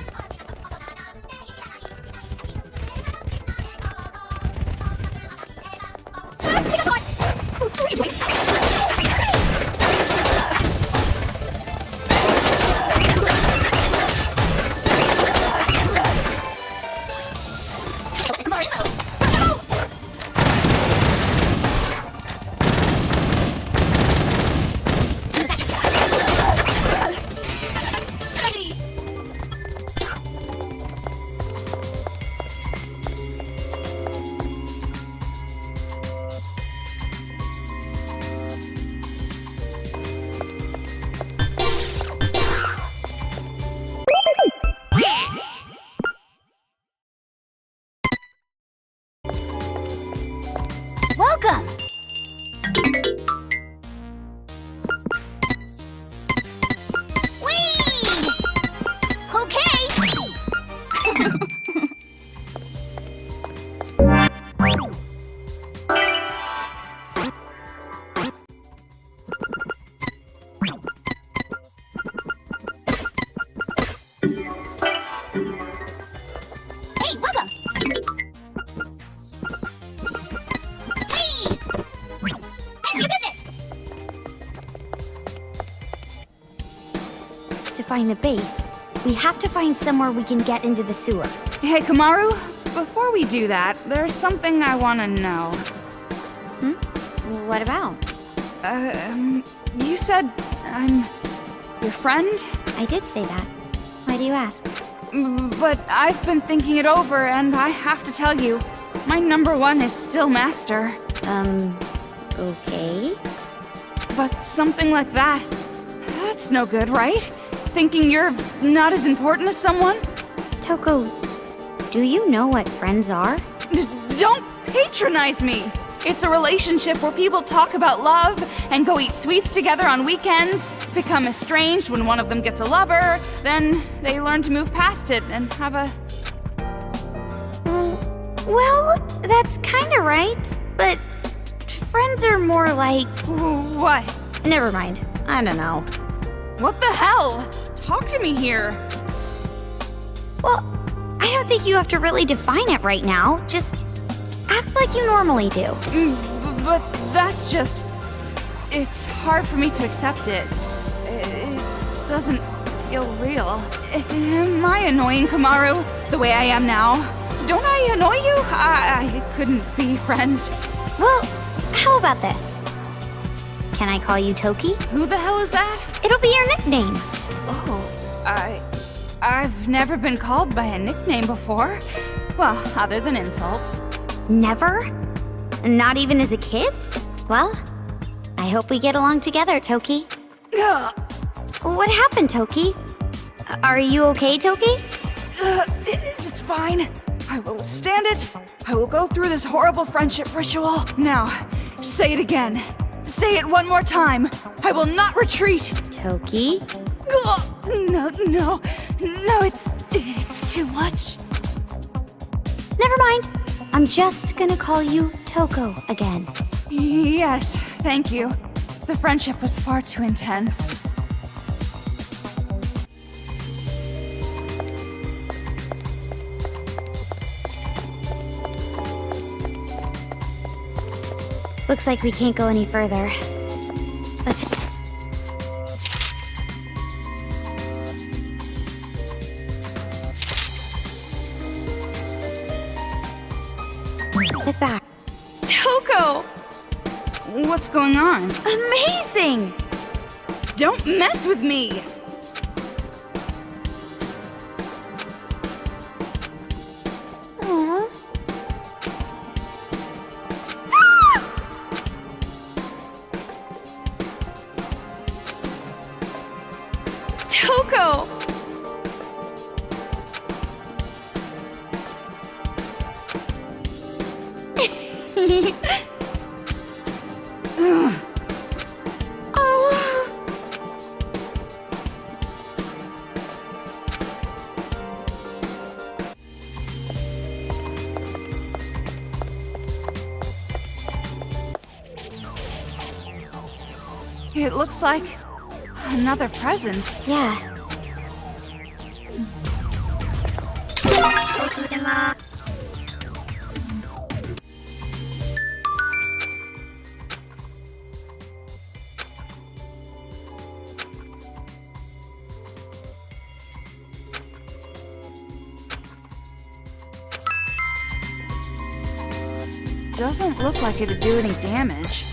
find the base, we have to find somewhere we can get into the sewer. Hey, Kamaru, before we do that, there's something I want to know. What about? You said I'm your friend? I did say that. Why do you ask? But I've been thinking it over, and I have to tell you, my number one is still Master. Okay. But something like that, that's no good, right? Thinking you're not as important as someone? Toko, do you know what friends are? Don't patronize me! It's a relationship where people talk about love and go eat sweets together on weekends, become estranged when one of them gets a lover, then they learn to move past it and have a... Well, that's kinda right, but friends are more like... What? Never mind. I don't know. What the hell? Talk to me here. Well, I don't think you have to really define it right now. Just act like you normally do. But that's just... It's hard for me to accept it. It doesn't feel real. Am I annoying, Kamaru, the way I am now? Don't I annoy you? I couldn't be friends. Well, how about this? Can I call you Toki? Who the hell is that? It'll be your nickname. Oh, I've never been called by a nickname before. Well, other than insults. Never? Not even as a kid? Well, I hope we get along together, Toki. What happened, Toki? Are you okay, Toki? It's fine. I will withstand it. I will go through this horrible friendship ritual. Now, say it again. Say it one more time. I will not retreat. Toki? No, it's too much. Never mind. I'm just gonna call you Toko again. Yes, thank you. The friendship was far too intense. Looks like we can't go any further. Let's... Get back. Toko! What's going on? Amazing! Don't mess with me! Aww. Toko! It looks like another present. Yeah. Doesn't look like it'd do any damage,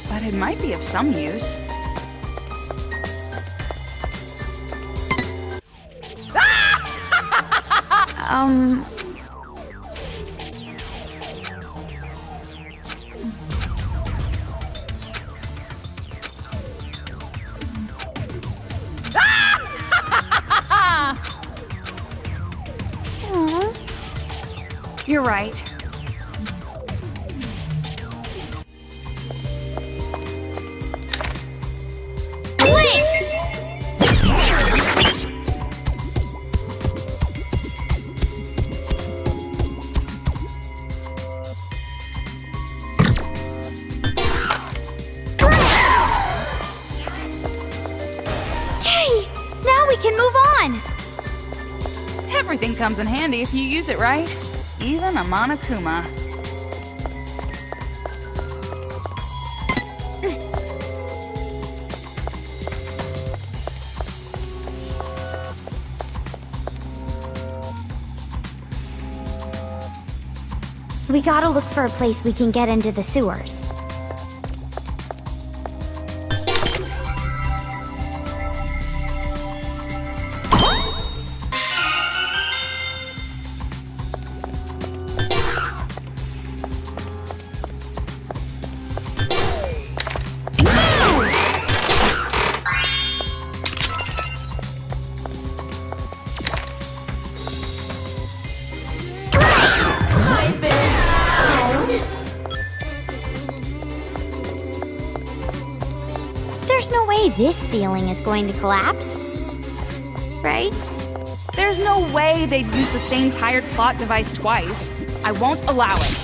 but it might be of some use. You're right. Yay! Now we can move on! Everything comes in handy if you use it right. Even a Monokuma. We gotta look for a place we can get into the sewers. There's no way this ceiling is going to collapse. Right? There's no way they'd use the same tired plot device twice. I won't allow it.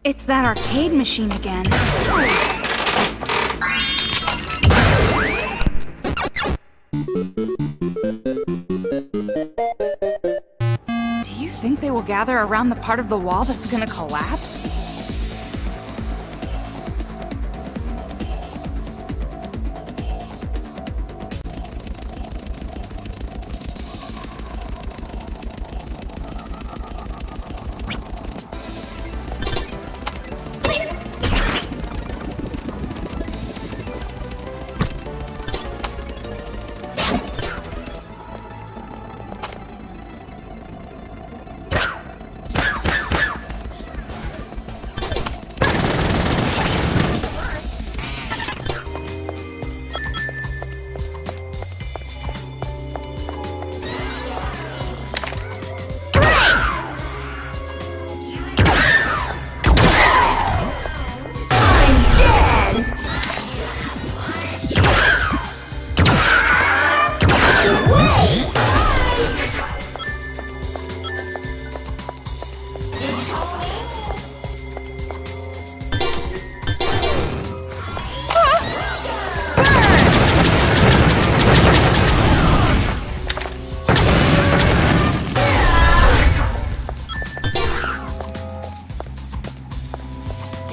It's that arcade machine again. Do you think they will gather around the part of the wall that's gonna collapse?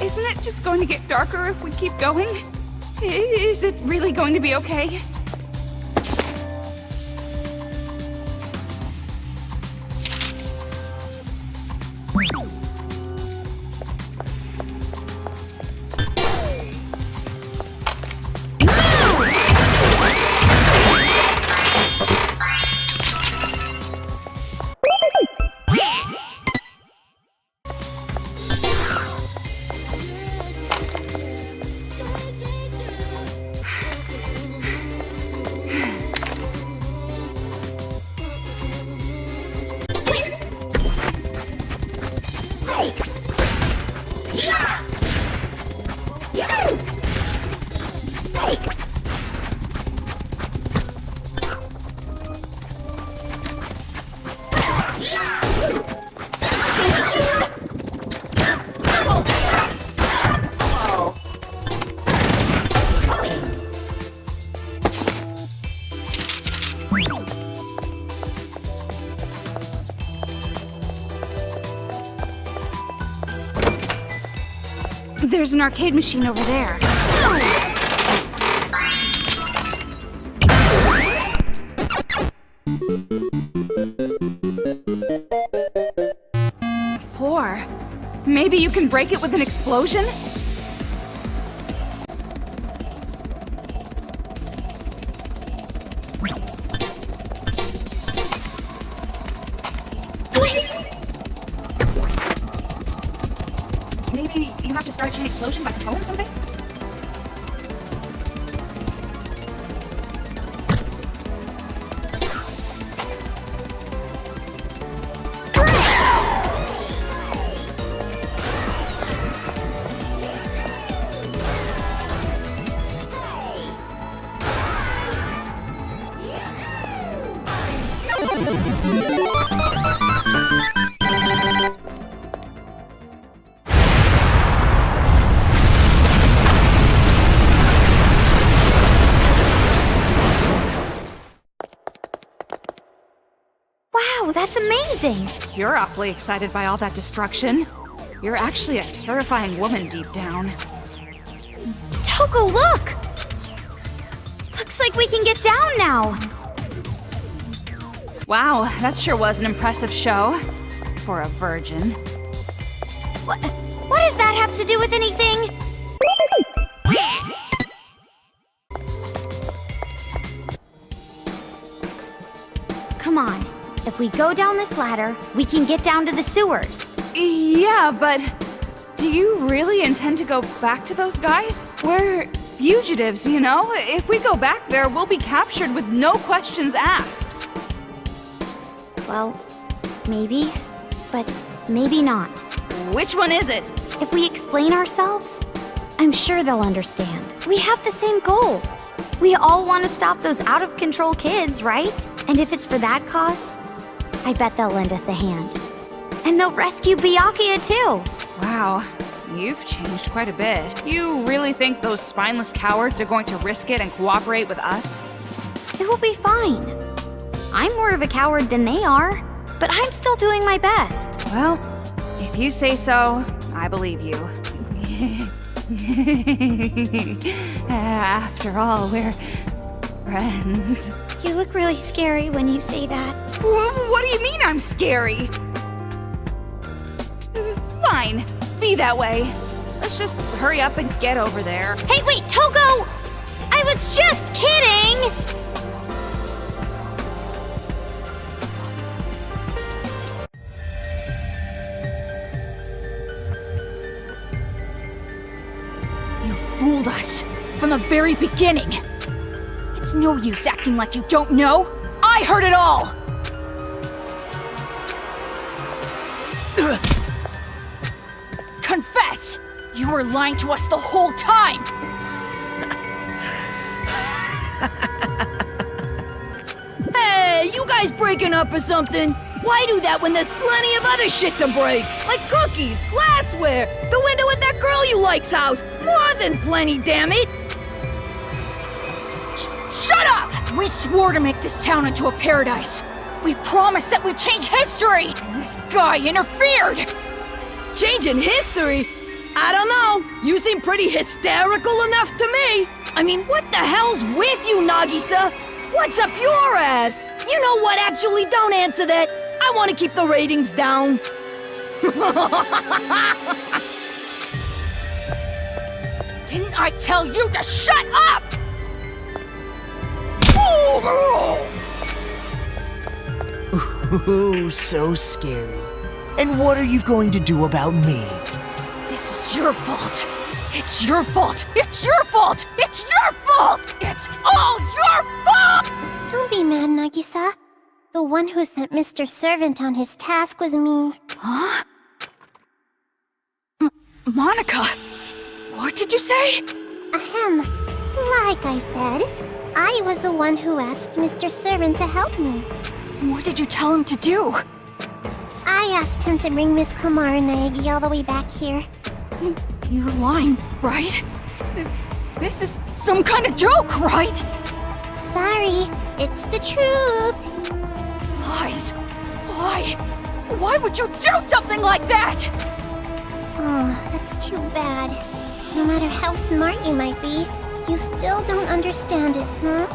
Isn't it just going to get darker if we keep going? Is it really going to be okay? There's an arcade machine over there. Floor. Maybe you can break it with an explosion? Maybe you have to start a chain explosion by controlling something? Wow, that's amazing! You're awfully excited by all that destruction. You're actually a terrifying woman deep down. Togo, look! Looks like we can get down now! Wow, that sure was an impressive show. For a virgin. What does that have to do with anything? Come on. If we go down this ladder, we can get down to the sewers. Yeah, but do you really intend to go back to those guys? We're fugitives, you know? If we go back there, we'll be captured with no questions asked. Well, maybe, but maybe not. Which one is it? If we explain ourselves, I'm sure they'll understand. We have the same goal. We all want to stop those out-of-control kids, right? And if it's for that cause, I bet they'll lend us a hand. And they'll rescue Byakuya too! Wow, you've changed quite a bit. You really think those spineless cowards are going to risk it and cooperate with us? It will be fine. I'm more of a coward than they are, but I'm still doing my best. Well, if you say so, I believe you. After all, we're friends. You look really scary when you say that. What do you mean I'm scary? Fine, be that way. Let's just hurry up and get over there. Hey, wait, Togo! I was just kidding! You fooled us from the very beginning. It's no use acting like you don't know. I heard it all! Confess! You were lying to us the whole time! Hey, you guys breaking up or something? Why do that when there's plenty of other shit to break? Like cookies, glassware, the window at that girl you like's house. More than plenty, damn it! Shut up! We swore to make this town into a paradise. We promised that we'd change history, and this guy interfered! Changing history? I don't know. You seem pretty hysterical enough to me. I mean, what the hell's with you, Nagisa? What's up your ass? You know what, actually, don't answer that. I want to keep the ratings down. Didn't I tell you to shut up? Ooh, so scary. And what are you going to do about me? This is your fault. It's your fault. It's your fault. It's your fault. It's all your fault! Don't be mad, Nagisa. The one who sent Mr. Servant on his task was me. Huh? Monaca, what did you say? Ahem. Like I said, I was the one who asked Mr. Servant to help me. What did you tell him to do? I asked him to bring Miss Kamara Naegi all the way back here. You're lying, right? This is some kind of joke, right? Sorry, it's the truth. Lies. Why? Why would you do something like that? Oh, that's Too bad. No matter how smart you might be, you still don't understand it, huh?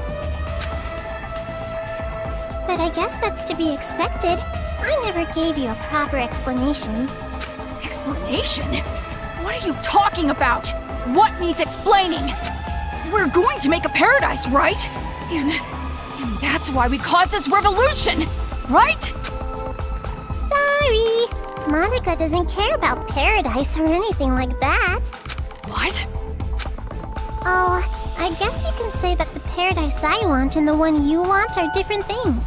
But I guess that's to be expected. I never gave you a proper explanation. Explanation? What are you talking about? What needs explaining? We're going to make a paradise, right? And that's why we caused this revolution, right? Sorry! Monaca doesn't care about paradise or anything like that. What? Oh, I guess you can say that the paradise I want and the one you want are different things.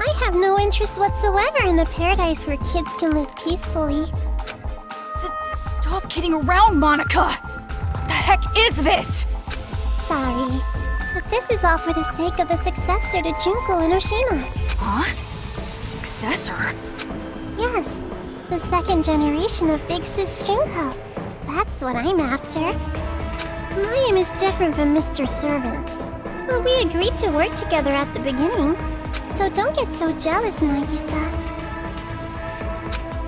I have no interest whatsoever in the paradise where kids can live peacefully. Stop kidding around, Monaca! What the heck is this? Sorry, but this is all for the sake of the successor to Junko and Oshima. Huh? Successor? Yes, the second generation of Big Sis Junko. That's what I'm after. My aim is different from Mr. Servant's. Well, we agreed to work together at the beginning, so don't get so jealous, Nagisa.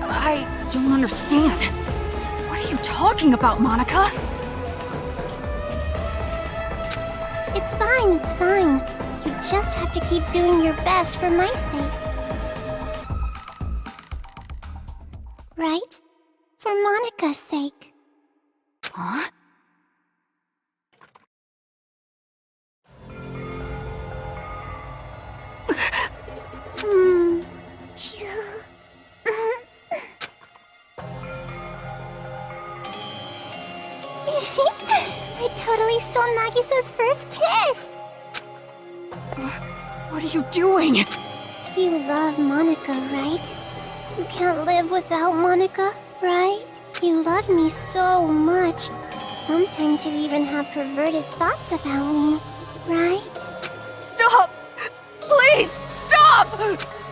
I don't understand. What are you talking about, Monaca? It's fine, it's fine. You just have to keep doing your best for my sake. Right? For Monika's sake. Huh? I totally stole Nagisa's first kiss! What are you doing? You love Monaca, right? You can't live without Monaca, right? You love me so much. Sometimes you even have perverted thoughts about me, right? Stop! Please, stop!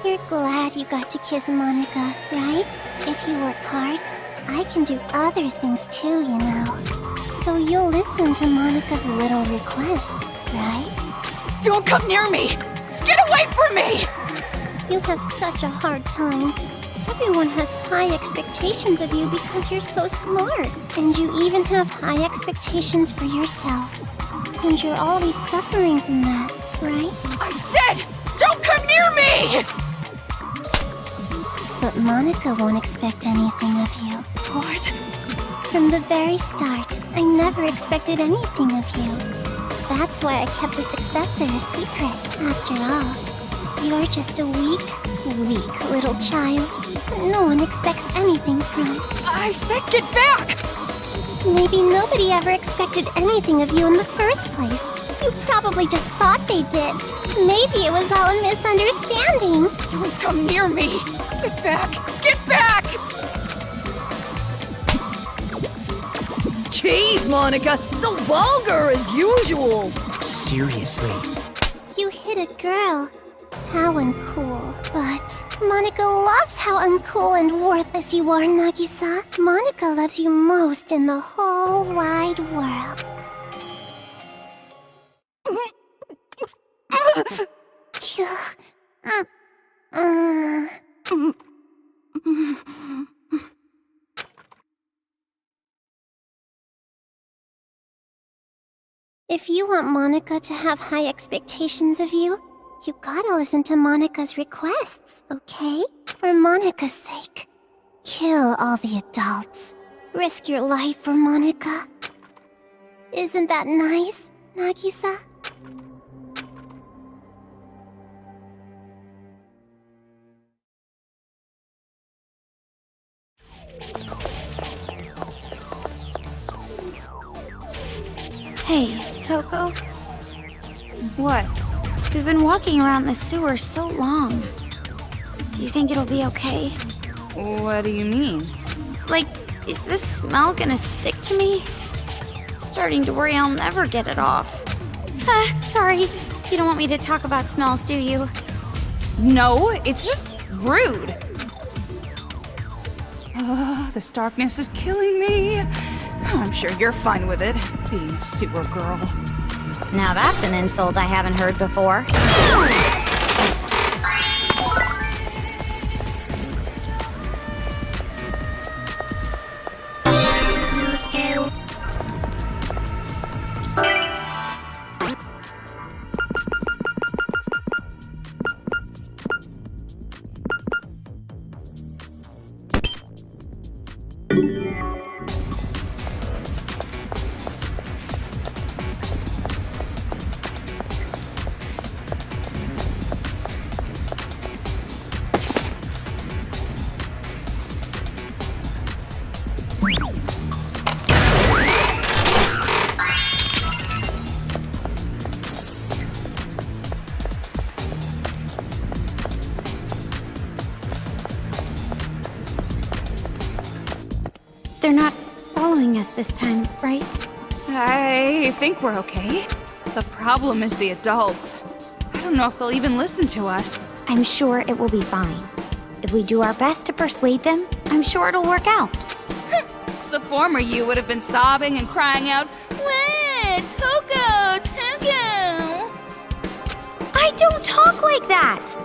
You're glad you got to kiss Monaca, right? If you work hard, I can do other things too, you know. So you'll listen to Monica's little request, right? Don't come near me! Get away from me! You have such a hard time. Everyone has high expectations of you because you're so smart. And you even have high expectations for yourself. And you're always suffering from that, right? I said, don't come near me! But Monaca won't expect anything of you. What? From the very start, I never expected anything of you. That's why I kept the successor a secret. After all, you're just a weak little child that no one expects anything from. I said get back! Maybe nobody ever expected anything of you in the first place. You probably just thought they did. Maybe it was all a misunderstanding. Don't come near me! Get back! Get back! Jeez, Monaca, so vulgar as usual. Seriously. You hit a girl. How uncool. But Monaca loves how uncool and worthless you are, Nagisa. Monaca loves you most in the whole wide world. If you want Monaca to have high expectations of you, you gotta listen to Monica's requests, okay? For Monica's sake. Kill all the adults. Risk your life for Monaca. Isn't that nice, Nagisa? Hey, Toko. What? We've been walking around the sewer so long. Do you think it'll be okay? What do you mean? Like, is this smell gonna stick to me? I'm starting to worry I'll never get it off. Sorry. You don't want me to talk about smells, do you? No, it's just rude. This darkness is killing me. I'm sure you're fine with it, being a sewer girl. Now that's an insult I haven't heard before. following us this time, right? I think we're okay. The problem is the adults. I don't know if they'll even listen to us. I'm sure it will be fine. If we do our best to persuade them, I'm sure it'll work out. The former you would have been sobbing and crying out, "Wah, Toko, Toko!" I don't talk like that!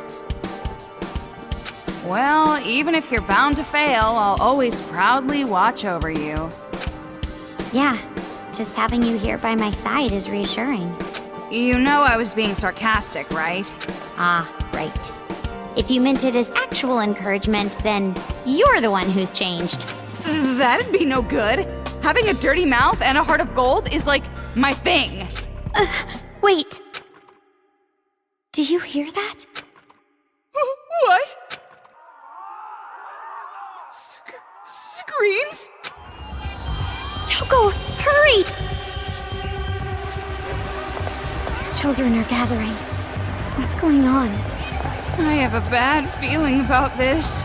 Well, even if you're bound to fail, I'll always proudly watch over you. Yeah, just having you here by my side is reassuring. You know I was being sarcastic, right? Ah, right. If you meant it as actual encouragement, then you're the one who's changed. That'd be no good. Having a dirty mouth and a heart of gold is like my thing. Wait. Do you hear that? What? Screams? Toko, hurry! Children are gathering. What's going on? I have a bad feeling about this.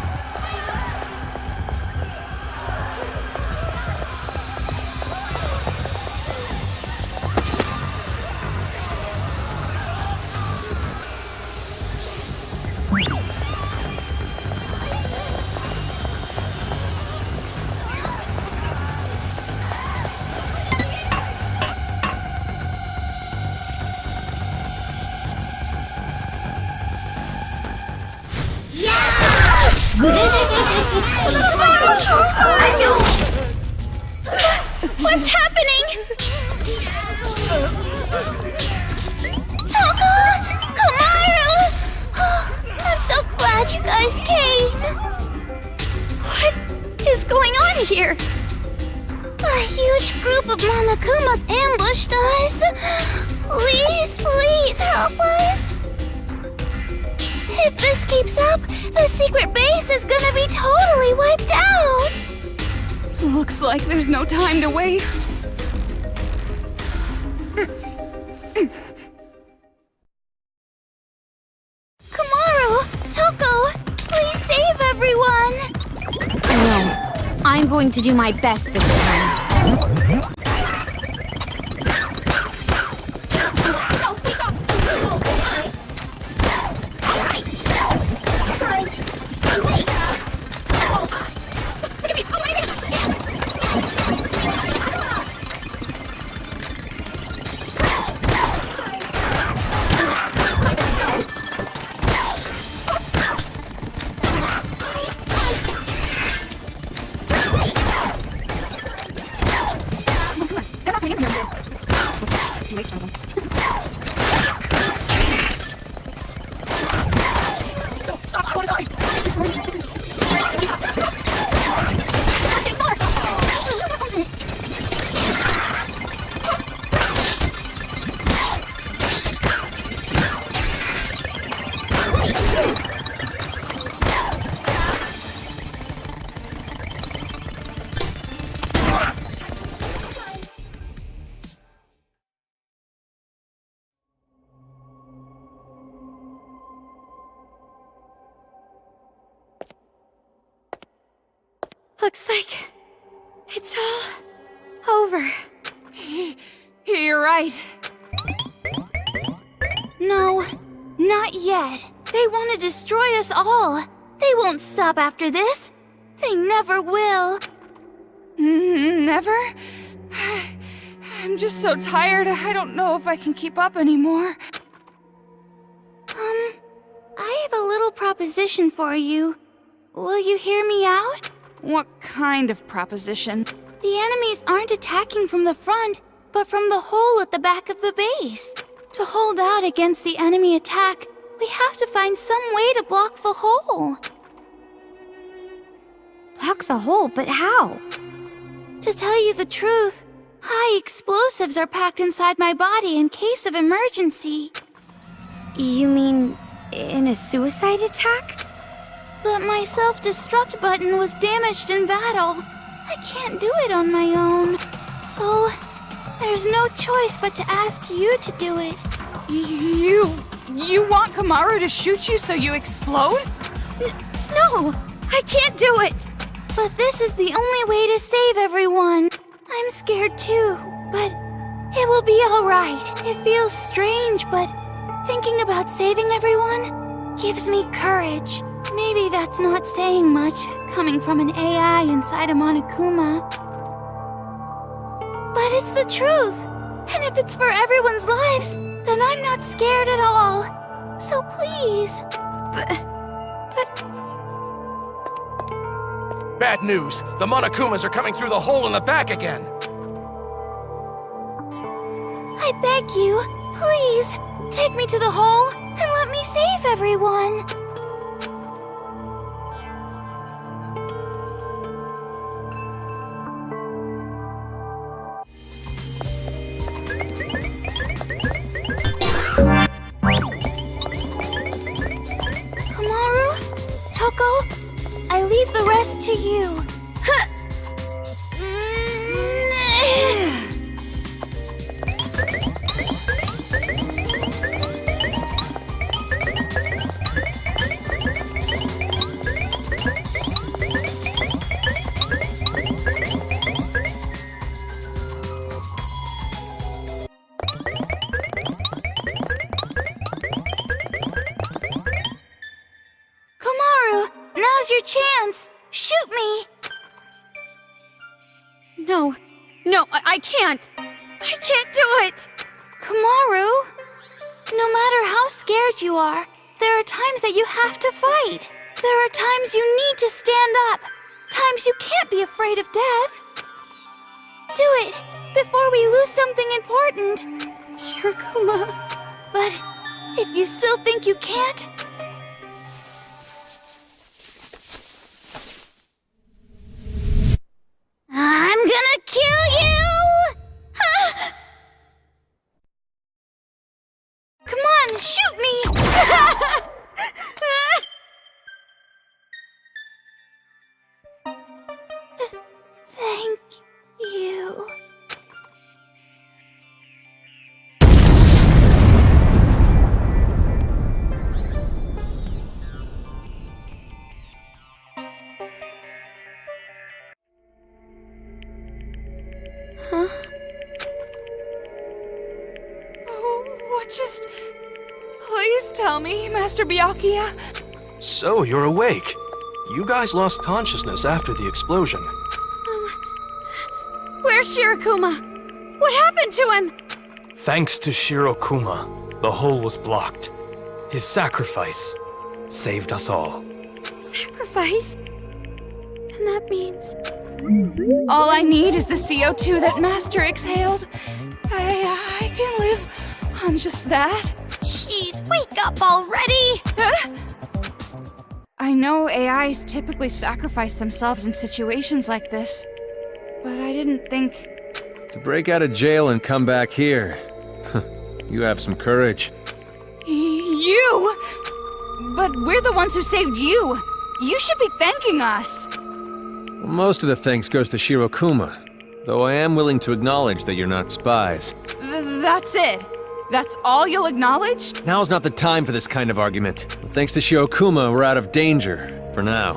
What's happening? Toko! Komaru! I'm so glad you guys came. What is going on here? A huge group of Monakumas ambushed us. Please, please help us. If this keeps up, the secret base is gonna be totally wiped out. Looks like there's no time to waste. Komaru, Toko, please save everyone. No, I'm going to do my best this time. Looks like it's all over. You're right. No, not yet. They want to destroy us all. They won't stop after this. They never will. Never? I'm just so tired, I don't know if I can keep up anymore. I have a little proposition for you. Will you hear me out? What kind of proposition? The enemies aren't attacking from the front, but from the hole at the back of the base. To hold out against the enemy attack, we have to find some way to block the hole. Block the hole, but how? To tell you the truth, high explosives are packed inside my body in case of emergency. You mean in a suicide attack? But my self-destruct button was damaged in battle. I can't do it on my own. So, there's no choice but to ask you to do it. You want Komaru to shoot you so you explode? No, I can't do it. But this is the only way to save everyone. scared too, but it will be alright. It feels strange, but thinking about saving everyone gives me courage. Maybe that's not saying much, coming from an AI inside a Monokuma. But it's the truth. And if it's for everyone's lives, then I'm not scared at all. So please. Bad news! The Monokumas are coming through the hole in the back again! I beg you, please, take me to the hole and let me save everyone. Komaru, Toko, I leave the rest to you. Komaru, now's your chance. Shoot me. No, I can't. I can't do it. Komaru, no matter how scared you are, there are times that you have to fight. There are times you need to stand up. Times you can't be afraid of death. Do it before we lose something important. Shirokuma. But if you still think you can't, I'm gonna kill you! come on, shoot me! Thank you. Huh? What just... Please tell me, Master Byakuya. So, you're awake. You guys lost consciousness after the explosion. Where's Shirokuma? What happened to him? Thanks to Shirokuma, the hole was blocked. His sacrifice saved us all. Sacrifice? And that means... All I need is the CO2 that Master exhaled. I can live on just that. Jeez, wake up already! I know AIs typically sacrifice themselves in situations like this, but I didn't think... To break out of jail and come back here. You have some courage. You? But we're the ones who saved you. You should be thanking us. Well, most of the thanks goes to Shirokuma, though I am willing to acknowledge that you're not spies. That's it. That's all you'll acknowledge? Now's not the time for this kind of argument. Thanks to Shirokuma, we're out of danger, for now.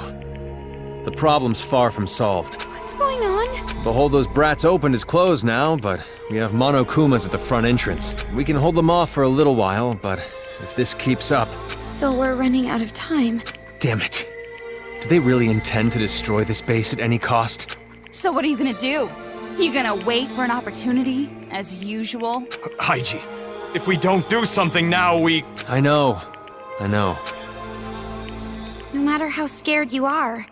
The problem's far from solved. What's going on? The hole those brats opened is closed now, but we have Monokumas at the front entrance. We can hold them off for a little while, but if this keeps up... So we're running out of time. Damn it. Do they really intend to destroy this base at any cost? So what are you gonna do? You gonna wait for an opportunity, as usual? Haiji, if we don't do something now, we... I know. No matter how scared you are,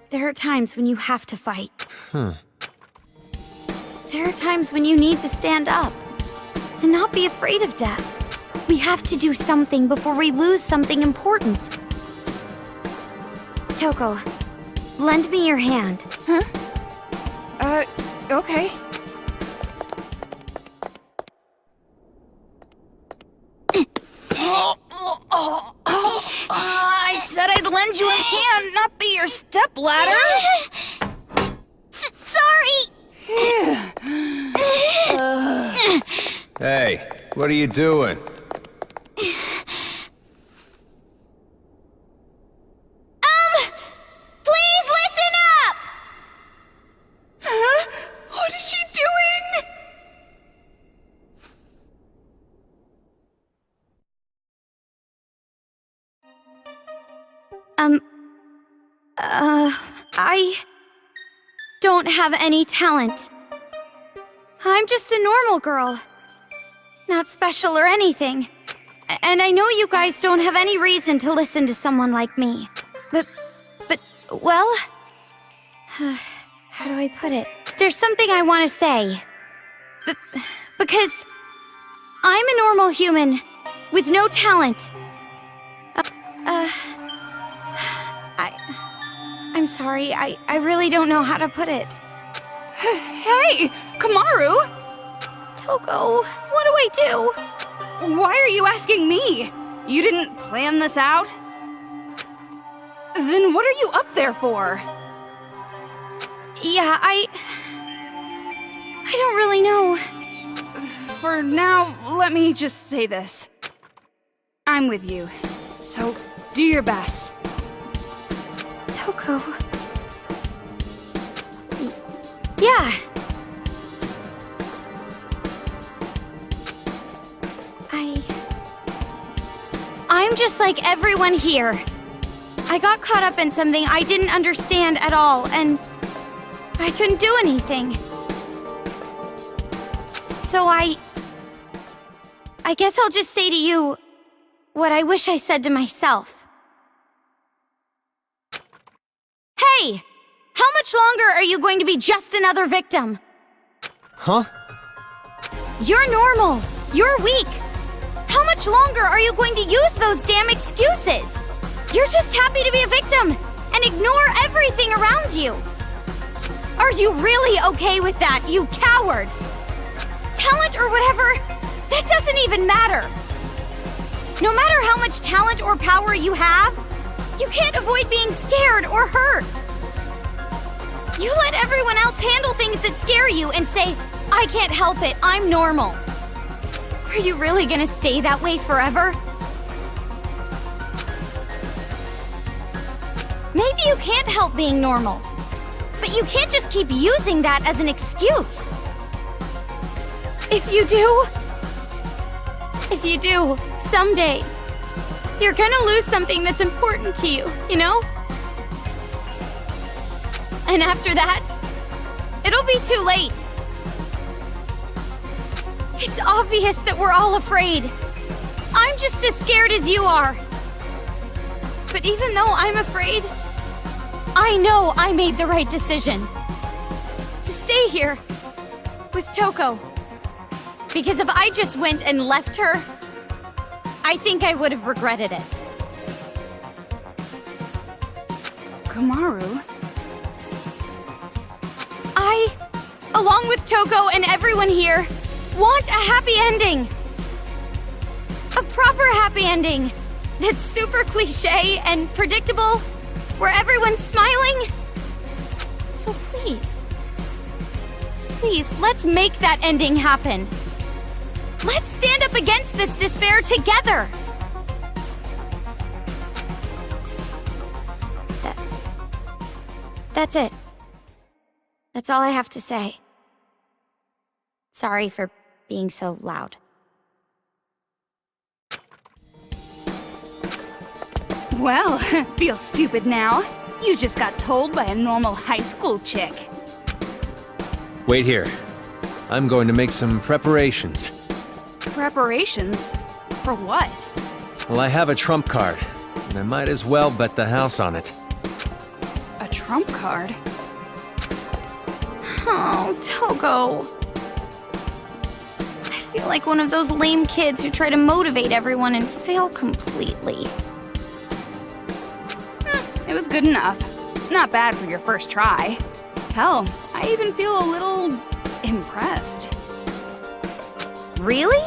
there are times when you have to fight. There are times when you need to stand up and not be afraid of death. We have to do something before we lose something important. Toko, lend me your hand. Okay. I said I'd lend you a hand, not be your stepladder. Sorry! Hey, what are you doing? Please listen up! What is have any talent. I'm just a normal girl. Not special or anything. And I know you guys don't have any reason to listen to someone like me. But, well... How do I put it? There's something I want to say. Because I'm a normal human with no talent. I'm sorry, I really don't know how to put it. Hey, Kamaru! Toko, what do I do? Why are you asking me? You didn't plan this out? Then what are you up there for? Yeah, I don't really know. For now, let me just say this. I'm with you, so do your best. Toko. Yeah. I'm just like everyone here. I got caught up in something I didn't understand at all, and I couldn't do anything. So I guess I'll just say to you what I wish I said to myself. Hey! How much longer are you going to be just another victim? Huh? You're normal. You're weak. How much longer are you going to use those damn excuses? You're just happy to be a victim and ignore everything around you. Are you really okay with that, you coward? Talent or whatever, that doesn't even matter. No matter how much talent or power you have, you can't avoid being scared or hurt. You let everyone else handle things that scare you and say, I can't help it, I'm normal. Are you really gonna stay that way forever? Maybe you can't help being normal, but you can't just keep using that as an excuse. If you do, someday, you're gonna lose something that's important to you, you know? And after that, it'll be too late. It's obvious that we're all afraid. I'm just as scared as you are. But even though I'm afraid, I know I made the right decision. To stay here with Toko. Because if I just went and left her, I think I would have regretted it. Kamaru? I, along with Toko and everyone here, want a happy ending. A proper happy ending that's super cliche and predictable, where everyone's smiling. So please, let's make that ending happen. Let's stand up against this despair together. That's it. That's all I have to say. Sorry for being so loud. Well, feel stupid now. You just got told by a normal high school chick. Wait here. I'm going to make some preparations. Preparations? For what? Well, I have a trump card, and I might as well bet the house on it. A trump card? Oh, Toko. I feel like one of those lame kids who try to motivate everyone and fail completely. It was good enough. Not bad for your first try. Hell, I even feel a little impressed. Really?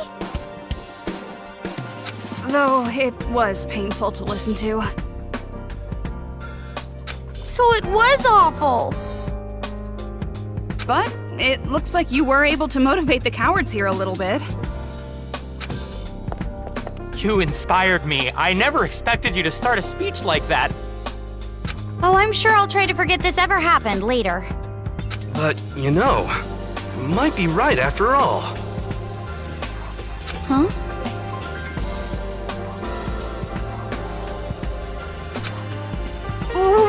Though it was painful to listen to. So it was awful. But it looks like you were able to motivate the cowards here a little bit. You inspired me. I never expected you to start a speech like that. Oh, I'm sure I'll try to forget this ever happened later. But, you know, you might be right after all. Huh?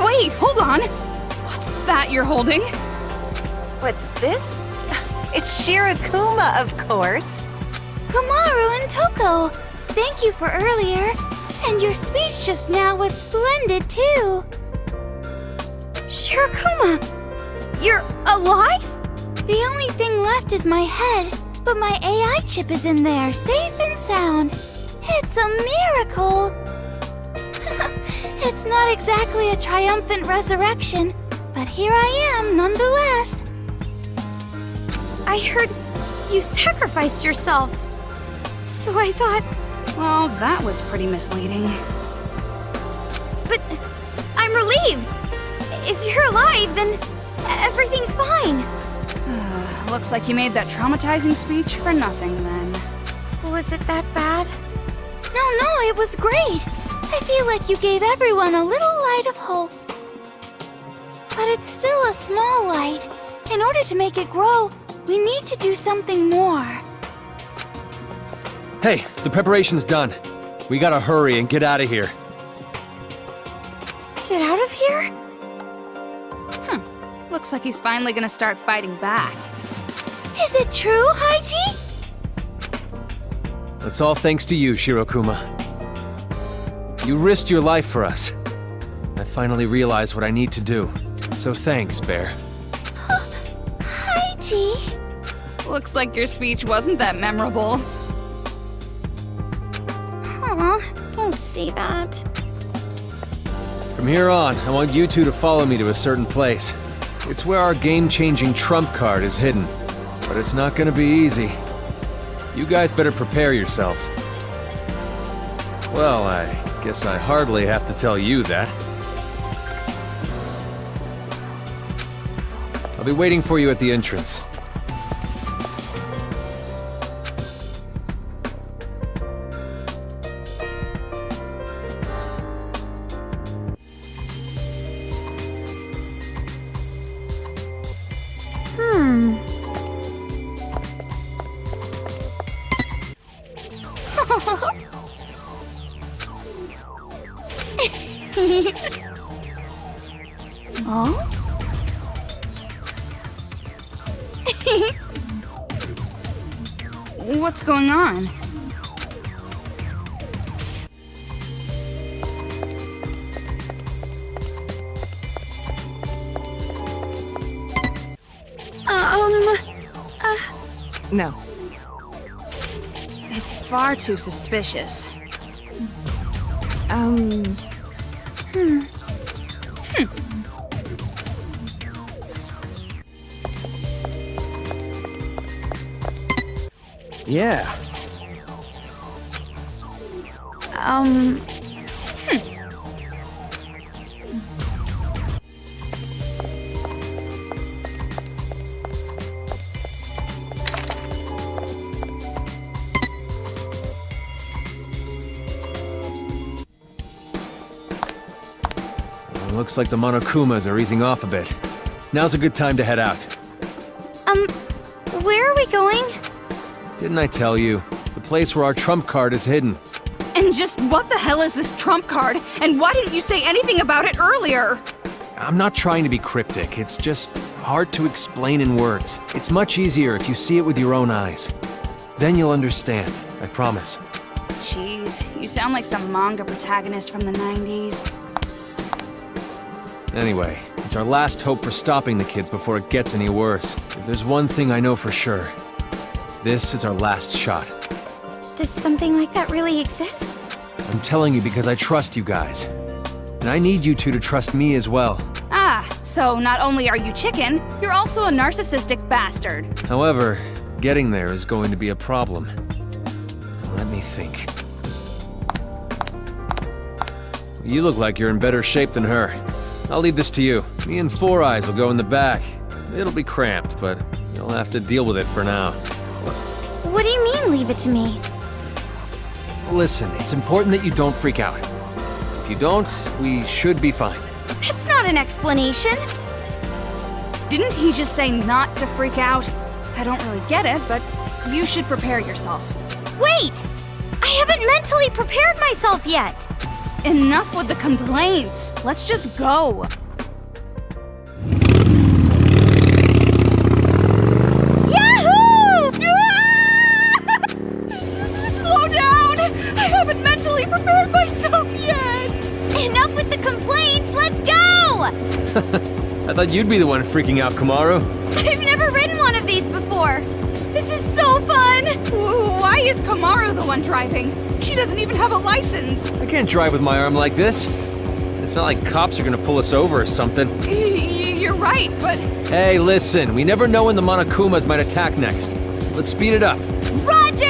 Wait, hold on. What's that you're holding? this? It's Shirokuma, of course. Komaru and Toko, thank you for earlier. And your speech just now was splendid, too. Shirokuma, you're alive? The only thing left is my head, but my AI chip is in there, safe and sound. It's a miracle. It's not exactly a triumphant resurrection, but here I am nonetheless. I heard you sacrificed yourself, so I thought... Well, that was pretty misleading. But I'm relieved. If you're alive, then everything's fine. Looks like you made that traumatizing speech for nothing, then. Was it that bad? No, it was great. I feel like you gave everyone a little light of hope. But it's still a small light. In order to make it grow, we need to do something more. Hey, the preparation's done. We gotta hurry and get out of here. Get out of here? Looks like he's finally gonna start fighting back. Is it true, Haiji? That's all thanks to you, Shirokuma. You risked your life for us. I finally realized what I need to do. So thanks, Bear. Haiji? Looks like your speech wasn't that memorable. Don't say that. From here on, I want you two to follow me to a certain place. It's where our game-changing trump card is hidden. But it's not gonna be easy. You guys better prepare yourselves. Well, I guess I hardly have to tell you that. I'll be waiting for you at the entrance. Oh? What's going on? No. It's far too suspicious. Yeah. Looks like the Monokumas are easing off a bit. Now's a good time to head out. Where are we going? Didn't I tell you? The place where our trump card is hidden. And just what the hell is this trump card? And why didn't you say anything about it earlier? I'm not trying to be cryptic, it's just hard to explain in words. It's much easier if you see it with your own eyes. Then you'll understand, I promise. Jeez, you sound like some manga protagonist from the 90s. Anyway, it's our last hope for stopping the kids before it gets any worse. If there's one thing I know for sure, this is our last shot. Does something like that really exist? I'm telling you because I trust you guys. And I need you two to trust me as well. Ah, so not only are you chicken, you're also a narcissistic bastard. However, getting there is going to be a problem. Let me think. You look like you're in better shape than her. I'll leave this to you. Me and Four Eyes will go in the back. It'll be cramped, but you'll have to deal with it for now. What do you mean, leave it to me? Listen, it's important that you don't freak out. If you don't, we should be fine. That's not an explanation. Didn't he just say not to freak out? I don't really get it, but you should prepare yourself. Wait! I haven't mentally prepared myself yet! Enough with the complaints. Let's just go. thought you'd be the one freaking out, Kamaru. I've never ridden one of these before. This is so fun! Why is Kamaru the one driving? She doesn't even have a license. I can't drive with my arm like this. It's not like cops are gonna pull us over or something. You're right, but... Hey, listen, we never know when the Monakumas might attack next. Let's speed it up. Roger!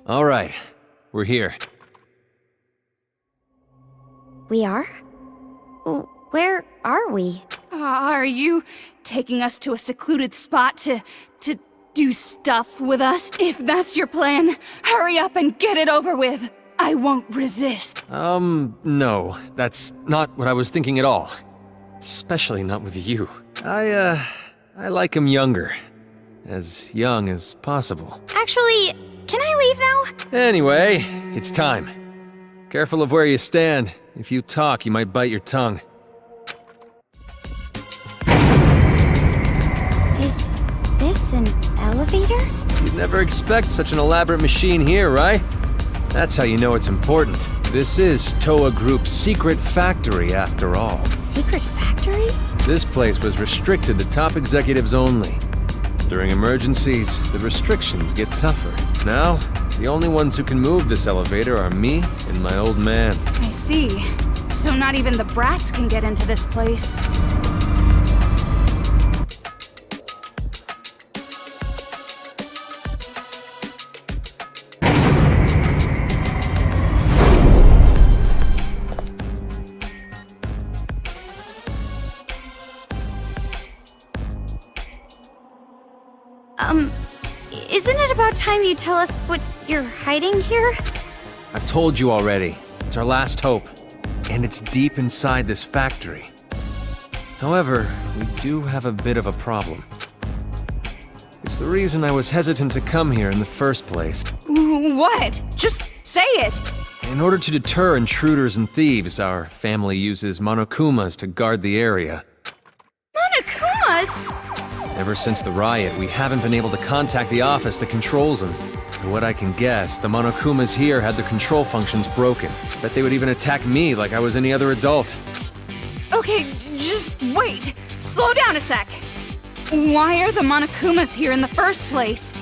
All right, we're here. We are? Where are we? Are you taking us to a secluded spot to do stuff with us? If that's your plan, hurry up and get it over with. I won't resist. No, that's not what I was thinking at all. Especially not with you. I like him younger. As young as possible. Actually, can I leave now? Anyway, it's time. Careful of where you stand. If you talk, you might bite your tongue. Is this an elevator? You'd never expect such an elaborate machine here, right? That's how you know it's important. This is Toa Group's secret factory, after all. Secret factory? This place was restricted to top executives only. During emergencies, the restrictions get tougher. Now, the only ones who can move this elevator are me and my old man. I see. So not even the brats can get into this place. Isn't it about time you tell us what you're hiding here? I've told you already. It's our last hope. And it's deep inside this factory. However, we do have a bit of a problem. It's the reason I was hesitant to come here in the first place. What? Just say it! In order to deter intruders and thieves, our family uses Monokumas to guard the area. Monokumas? Ever since the riot, we haven't been able to contact the office that controls them. To what I can guess, the Monokumas here had their control functions broken. Bet they would even attack me like I was any other adult. Okay, just wait. Slow down a sec. Why are the Monokumas here in the first place?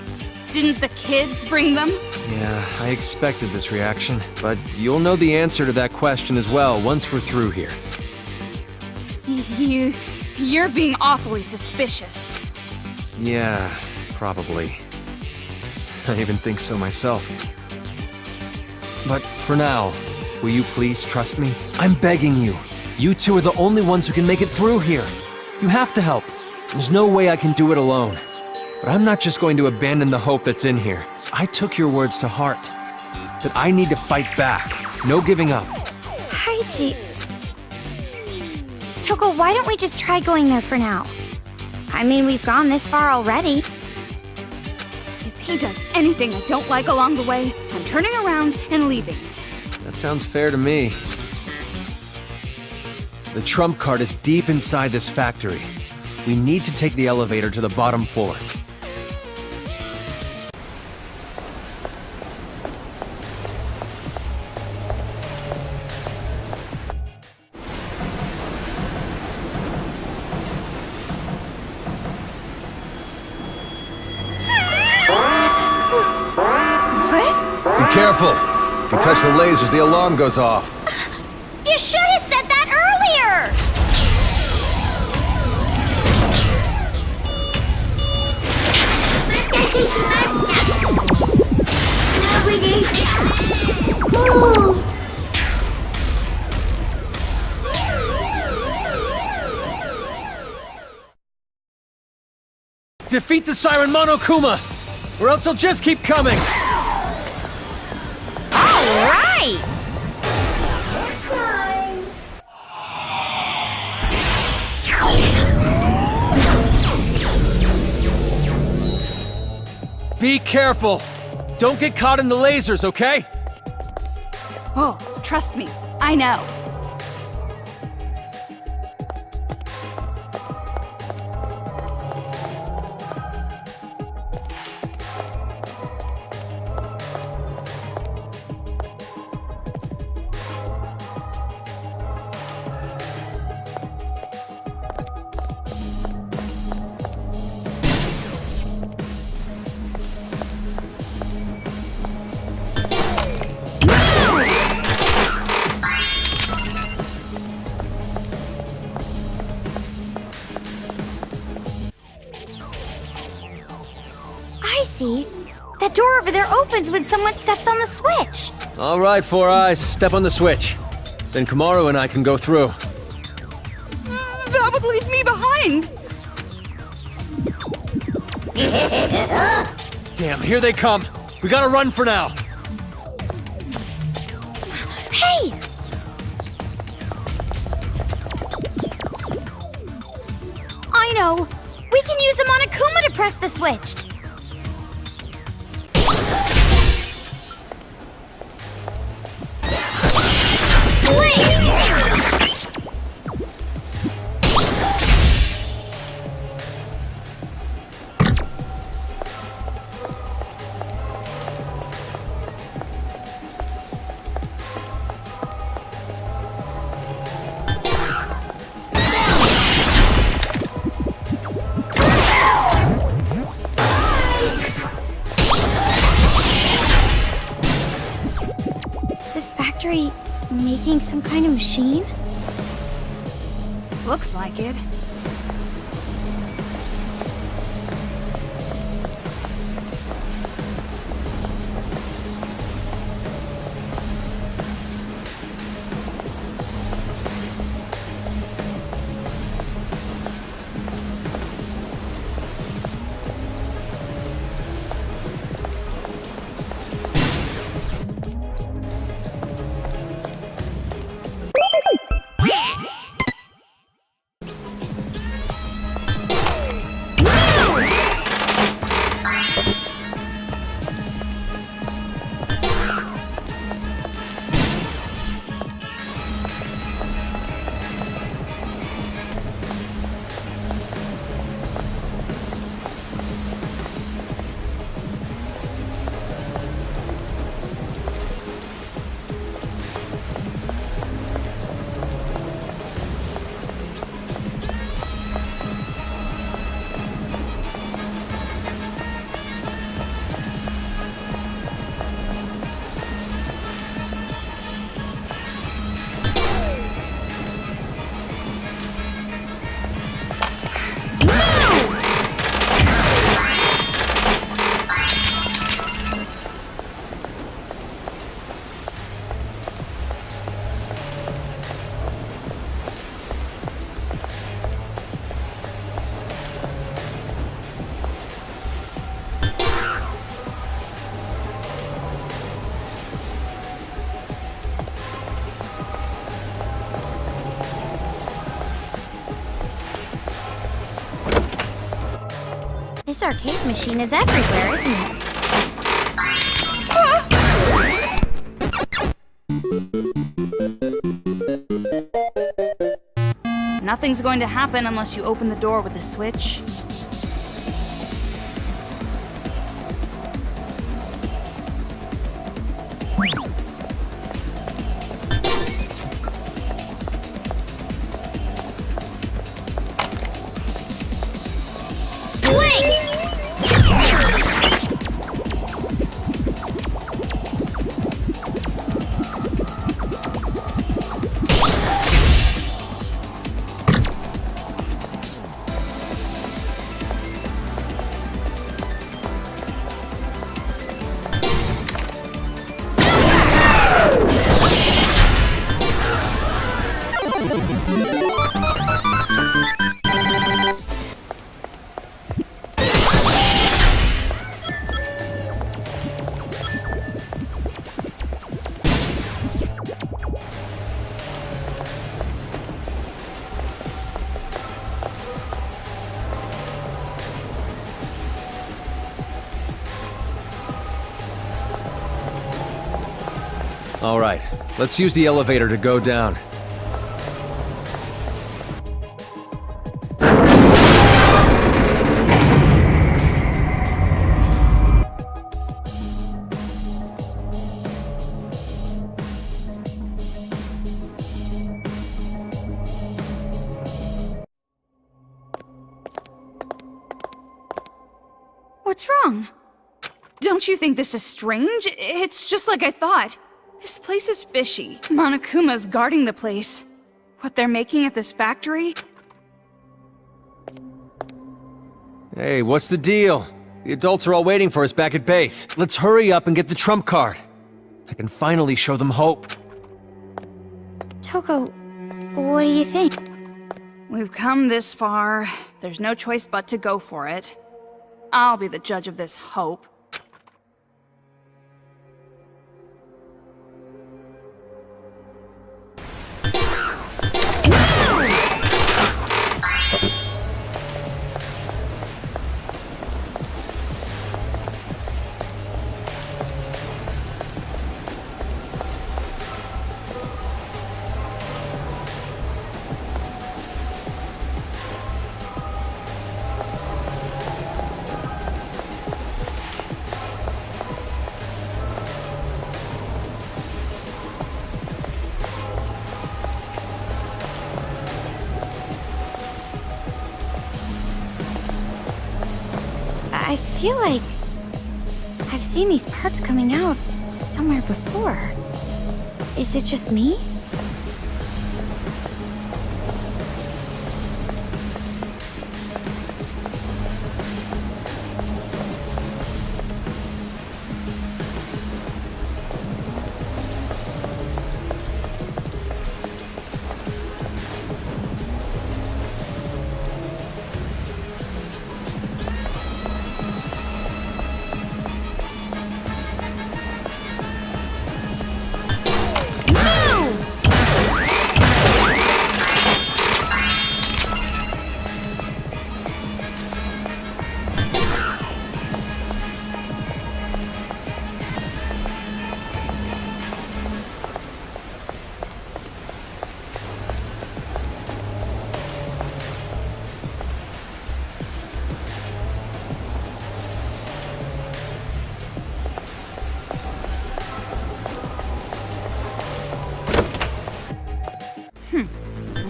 Didn't the kids bring them? Yeah, I expected this reaction, but you'll know the answer to that question as well once we're through here. You're being awfully suspicious. Yeah, probably. I even think so myself. But for now, will you please trust me? I'm begging you. You two are the only ones who can make it through here. You have to help. There's no way I can do it alone. But I'm not just going to abandon the hope that's in here. I took your words to heart. That I need to fight back. No giving up. Haiji... Toko, why don't we just try going there for now? I mean, we've gone this far already. If he does anything I don't like along the way, I'm turning around and leaving. That sounds fair to me. The trump card is deep inside this factory. We need to take the elevator to the bottom floor. Be careful! If you touch the lasers, the alarm goes off. You should have said that earlier! Defeat the Siren Monokuma, or else he'll just keep coming! Right! Be careful! Don't get caught in the lasers, okay? Oh, trust me, I know. see. That door over there opens when someone steps on the switch. All right, Four Eyes, step on the switch. Then Kamaru and I can go through. That would leave me behind! Damn, here they come. We gotta run for now. Hey! I know! We can use a Monokuma to press the switch! Making some kind of machine? Looks like it. This arcade machine is everywhere, isn't it? Nothing's going to happen unless you open the door with a switch. All right, let's use the elevator to go down. What's wrong? Don't you think this is strange? It's just like I thought. This place is fishy. Monokuma's guarding the place. What they're making at this factory? Hey, what's the deal? The adults are all waiting for us back at base. Let's hurry up and get the trump card. I can finally show them hope. Toko, what do you think? We've come this far. There's no choice but to go for it. I'll be the judge of this hope. I feel like I've seen these parts coming out somewhere before. Is it just me?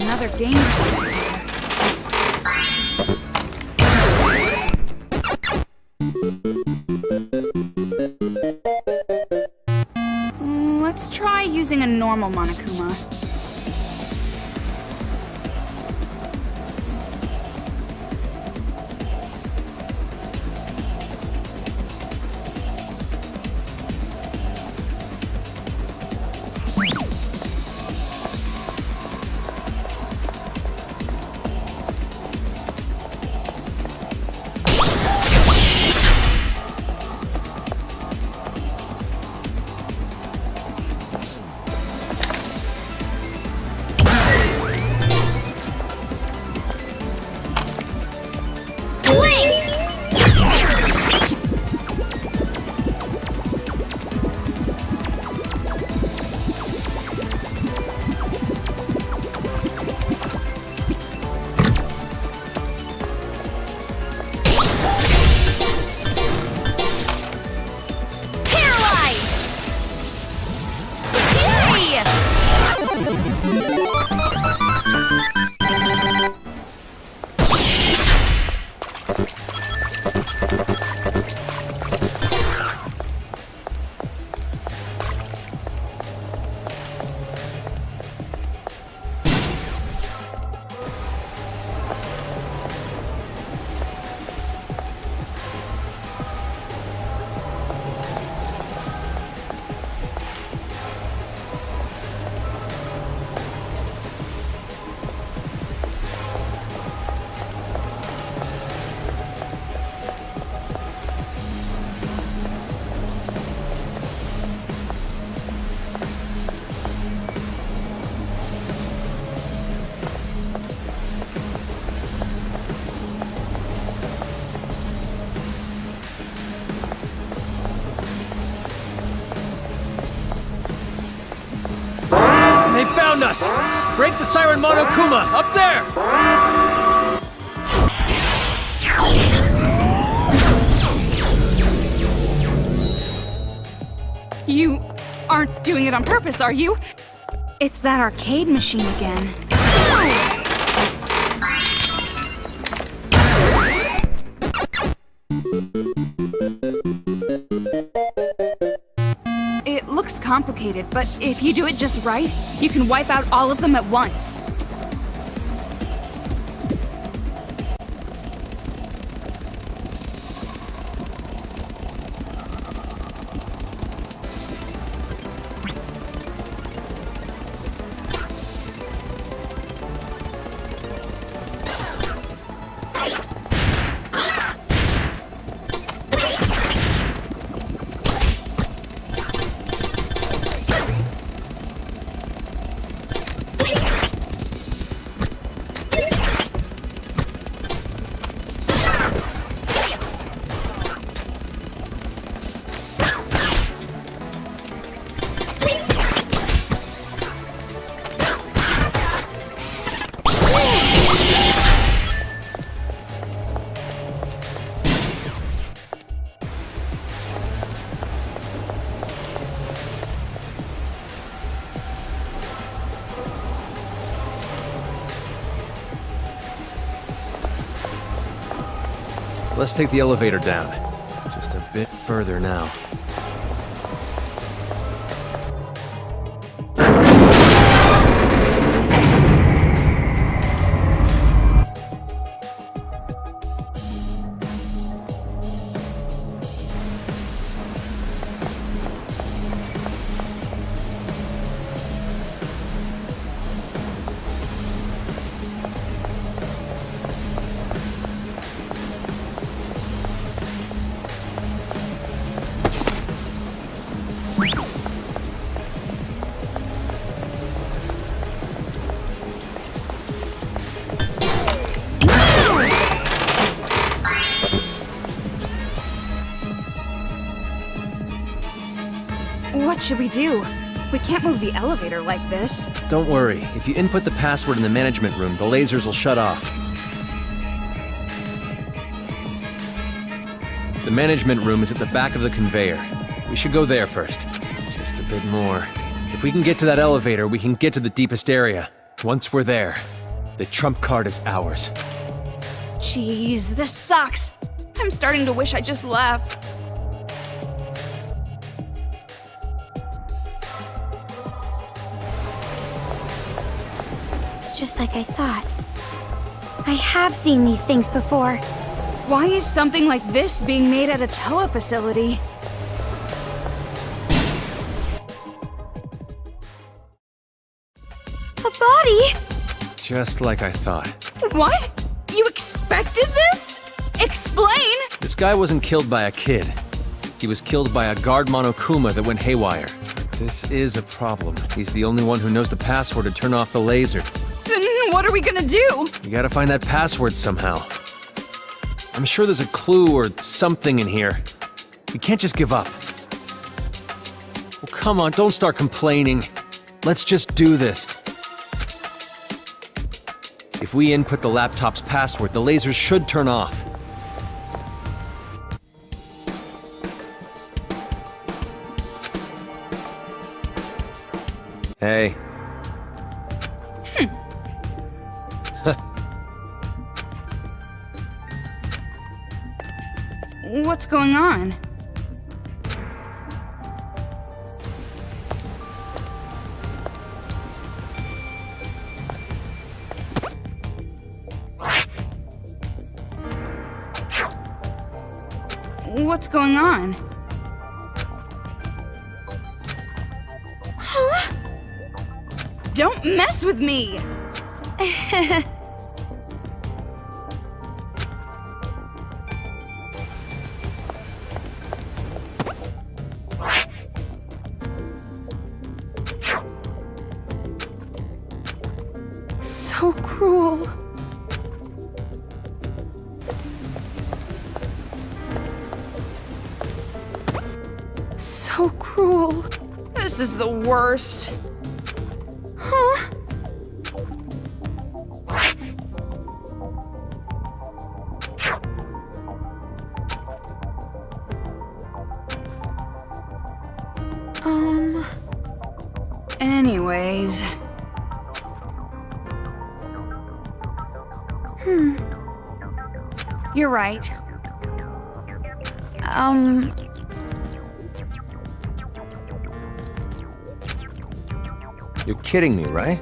Another game. Let's try using a normal Monokuma. They found us! Break the Siren Monokuma! Up there! You aren't doing it on purpose, are you? It's that arcade machine again. It looks complicated, but if you do it just right, you can wipe out all of them at once. Let's take the elevator down. Just a bit further now. What should we do? We can't move the elevator like this. Don't worry. If you input the password in the management room, the lasers will shut off. The management room is at the back of the conveyor. We should go there first. Just a bit more. If we can get to that elevator, we can get to the deepest area. Once we're there, the trump card is ours. Jeez, this sucks. I'm starting to wish I just left. It's just like I thought. I have seen these things before. Why is something like this being made at a TOA facility? A body? Just like I thought. What? You expected this? Explain! This guy wasn't killed by a kid. He was killed by a guard Monokuma that went haywire. This is a problem. He's the only one who knows the password to turn off the laser. Then what are we gonna do? We gotta find that password somehow. I'm sure there's a clue or something in here. We can't just give up. Well, come on, don't start complaining. Let's just do this. If we input the laptop's password, the lasers should turn off. Hey. What's going on? What's going on? Huh? Don't mess with me! So cruel. So cruel. This is the worst. Huh? Anyways. You're right. You're kidding me, right?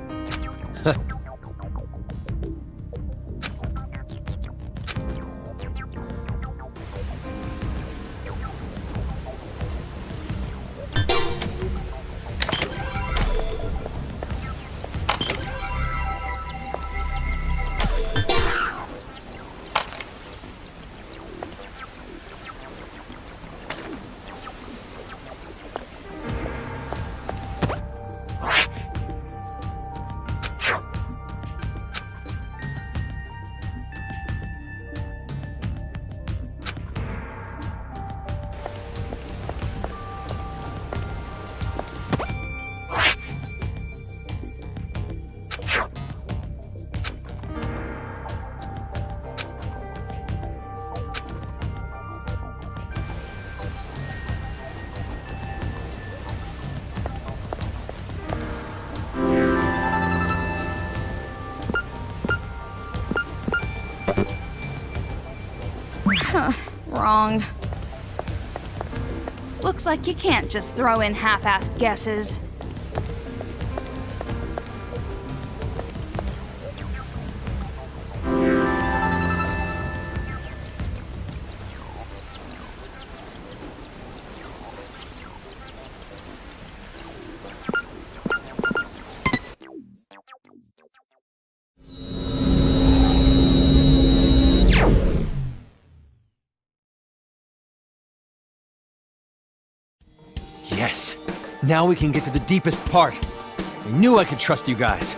Wrong. Looks like you can't just throw in half-assed guesses. Yes! Now we can get to the deepest part. I knew I could trust you guys.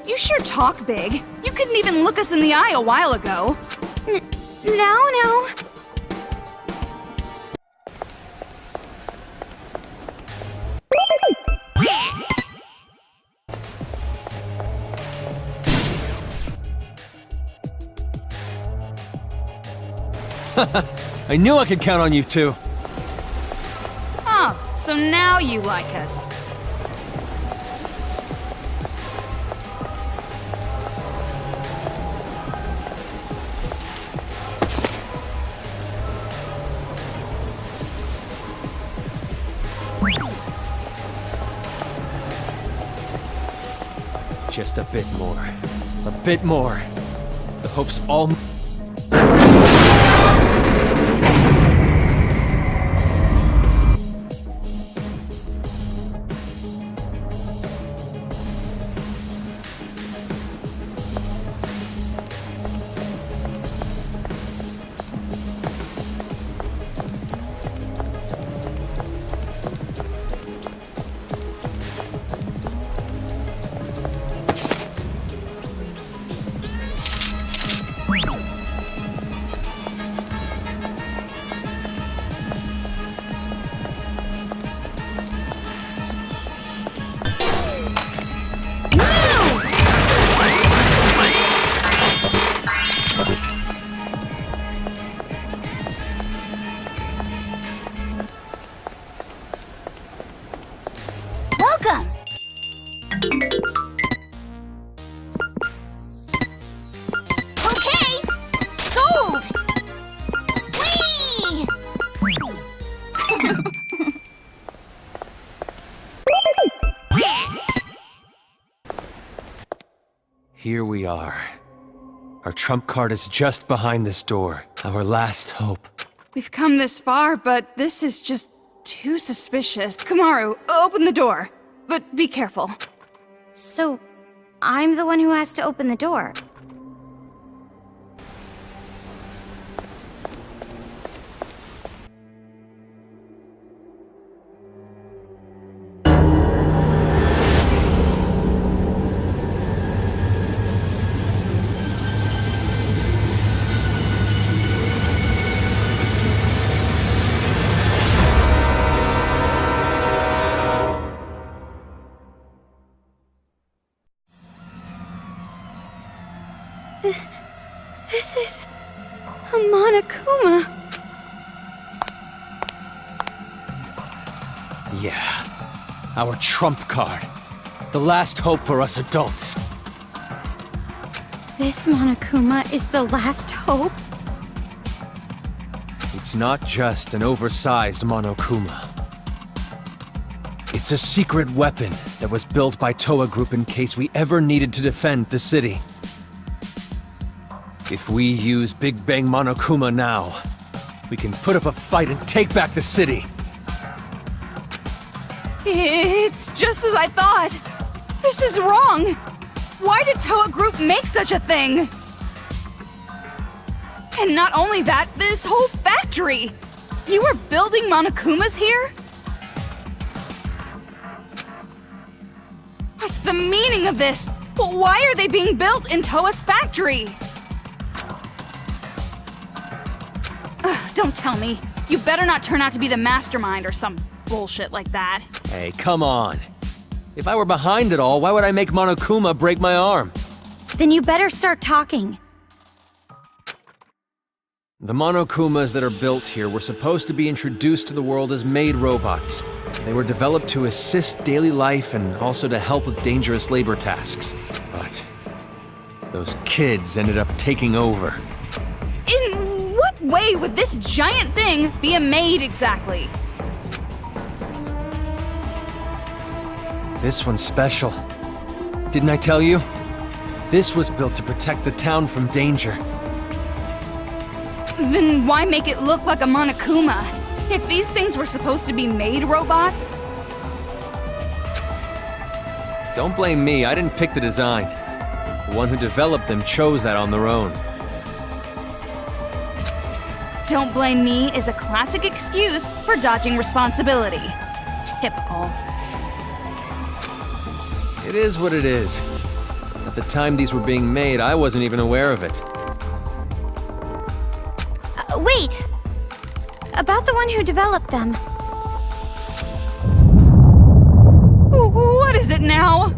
You sure talk big. You couldn't even look us in the eye a while ago. No. I knew I could count on you two. Oh, so now you like us. Just a bit more. A bit more. The hope's all... Welcome! Okay! Sold! Whee! Here we are. Our trump card is just behind this door. Our last hope. We've come this far, but this is just too suspicious. Kamaru, open the door. But be careful. So, I'm the one who has to open the door. This is a Monokuma. Yeah. Our trump card. The last hope for us adults. This Monokuma is the last hope? It's not just an oversized Monokuma. It's a secret weapon that was built by Toa Group in case we ever needed to defend the city. If we use Big Bang Monokuma now, we can put up a fight and take back the city. It's just as I thought. This is wrong. Why did Toa Group make such a thing? And not only that, this whole factory. You were building Monokumas here? What's the meaning of this? Why are they being built in Toa's factory? Don't tell me. You better not turn out to be the mastermind or some bullshit like that. Hey, come on. If I were behind it all, why would I make Monokuma break my arm? Then you better start talking. The Monokumas that are built here were supposed to be introduced to the world as maid robots. They were developed to assist daily life and also to help with dangerous labor tasks. But those kids ended up taking over. way would this giant thing be a maid exactly? This one's special. Didn't I tell you? This was built to protect the town from danger. Then why make it look like a Monokuma? If these things were supposed to be maid robots? Don't blame me, I didn't pick the design. The one who developed them chose that on their own. Don't blame me is a classic excuse for dodging responsibility. Typical. It is what it is. At the time these were being made, I wasn't even aware of it. Wait! About the one who developed them. What is it now?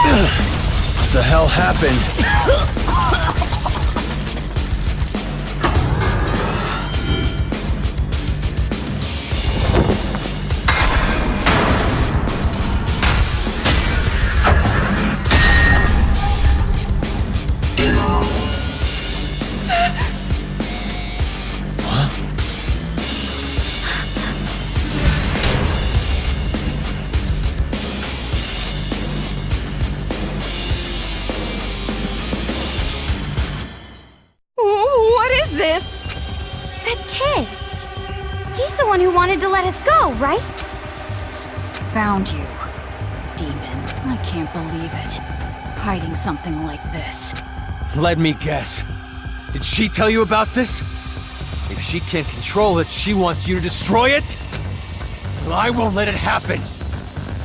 What the hell happened? What is this? That kid. He's the one who wanted to let us go, right? Found you, demon. I can't believe it. Hiding something like this. Let me guess. Did she tell you about this? If she can't control it, she wants you to destroy it? Well, I won't let it happen.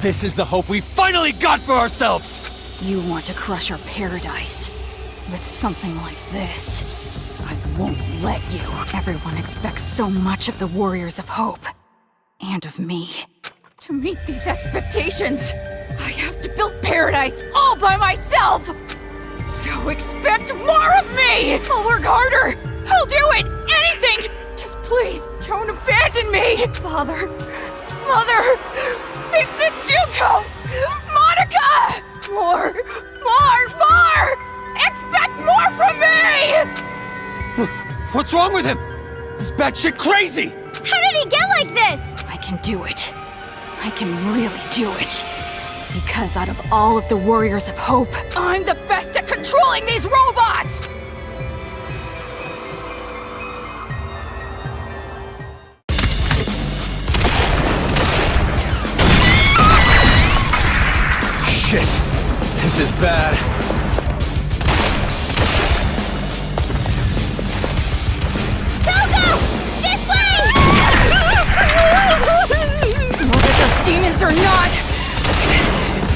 This is the hope we finally got for ourselves! You want to crush our paradise with something like this. I won't let you. Everyone expects so much of the Warriors of Hope. And of me. To meet these expectations, I have to build paradise all by myself! So expect more of me! I'll work harder! I'll do it! Anything! Just please, don't abandon me! Father, Mother, Big Sis Junko, Monaca! More! Expect more from me! What's wrong with him? He's batshit crazy! How did he get like this? I can do it. I can really do it. Because out of all of the Warriors of Hope, I'm the best at controlling these robots! Shit! This is bad. Whether they're demons or not,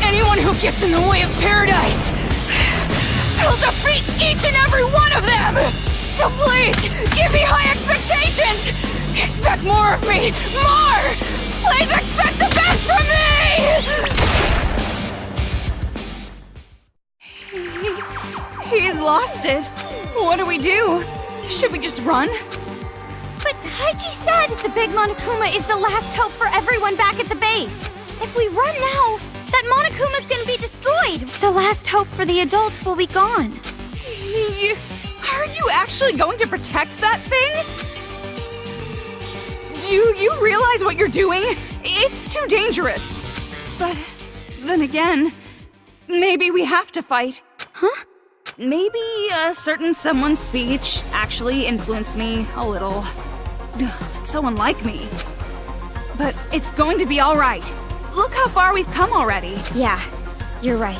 anyone who gets in the way of paradise, I'll defeat each and every one of them! So please, give me high expectations! Expect more of me! More! Please expect the best from me! He's lost it. What do we do? Should we just run? But Haiji said the big Monokuma is the last hope for everyone back at the base. If we run now, that Monokuma's gonna be destroyed. The last hope for the adults will be gone. Are you actually going to protect that thing? Do you realize what you're doing? It's too dangerous. But then again, maybe we have to fight. Huh? Maybe a certain someone's speech actually influenced me a little. It's so unlike me. But it's going to be all right. Look how far we've come already. Yeah, you're right.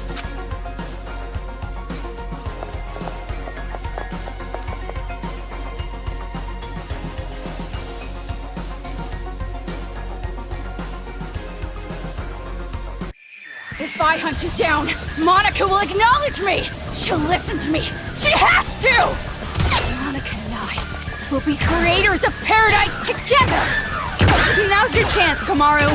If I hunt you down, Monaca will acknowledge me! She'll listen to me! She has to! Monaca and I will be creators of paradise together! Now's your chance, Komaru.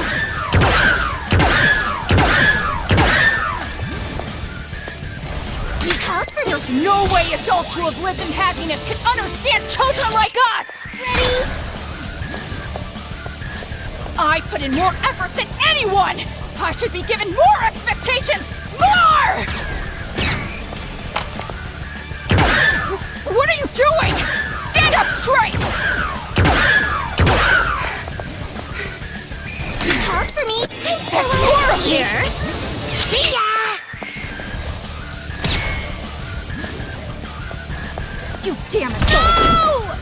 There's no way adults who have lived in happiness can understand children like us! Ready? I put in more effort than anyone! I should be given more expectations! More! What are you doing? Stand up straight! Talk for me. Expect more of me! Here. See ya! You damn adult!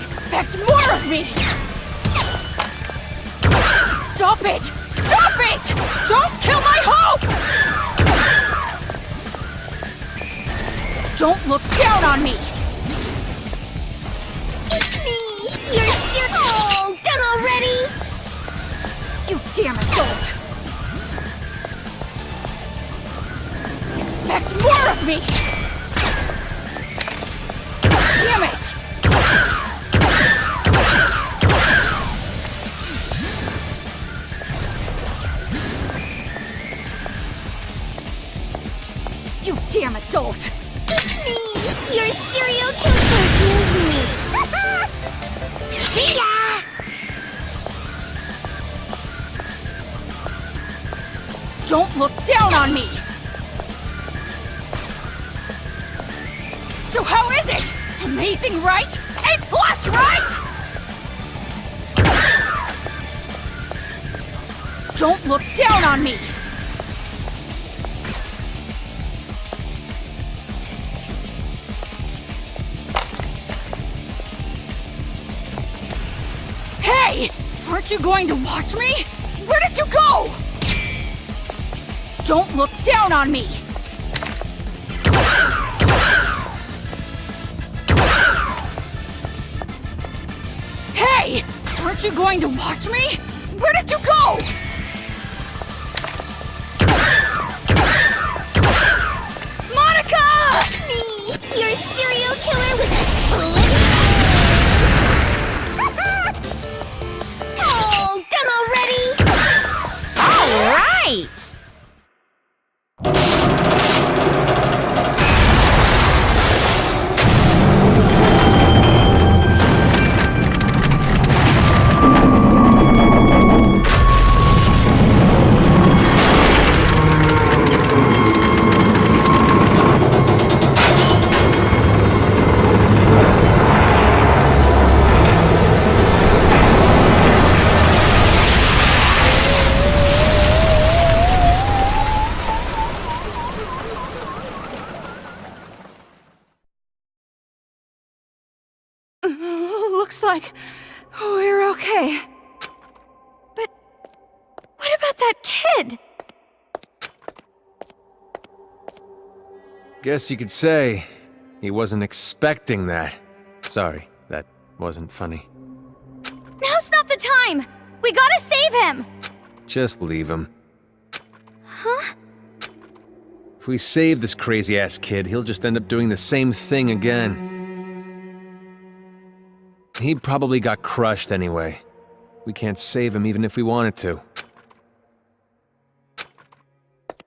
Expect more of me! Stop it! Stop it! Don't kill my hope! Don't look down on me! It's me! You're still all done already? You damn adult! Expect more of me! Damn it! You damn adult! It's me! Your serial killer confused me! See ya! Don't look down on me! So how is it? Amazing, right? A+, right? Don't look down on me! Hey! Aren't you going to watch me? Where did you go? Don't look down on me! Hey! Aren't you going to watch me? Where did you go? Monaca! Me! Your serial killer with a split nose! Oh, done already? All right! Looks like we're okay. But what about that kid? Guess you could say he wasn't expecting that. Sorry, that wasn't funny. Now's not the time! We gotta save him! Just leave him. Huh? If we save this crazy-ass kid, he'll just end up doing the same thing again. He probably got crushed anyway. We can't save him even if we wanted to.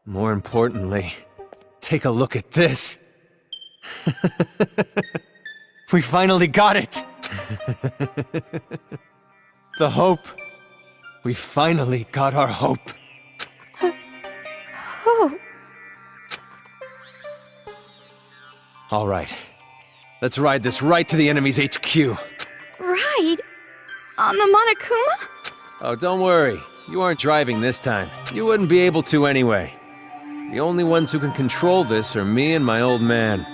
More importantly, take a look at this. We finally got it! The hope. We finally got our hope. Oh. All right. Let's ride this right to the enemy's HQ. Ride? On the Monokuma? Oh, don't worry. You aren't driving this time. You wouldn't be able to anyway. The only ones who can control this are me and my old man.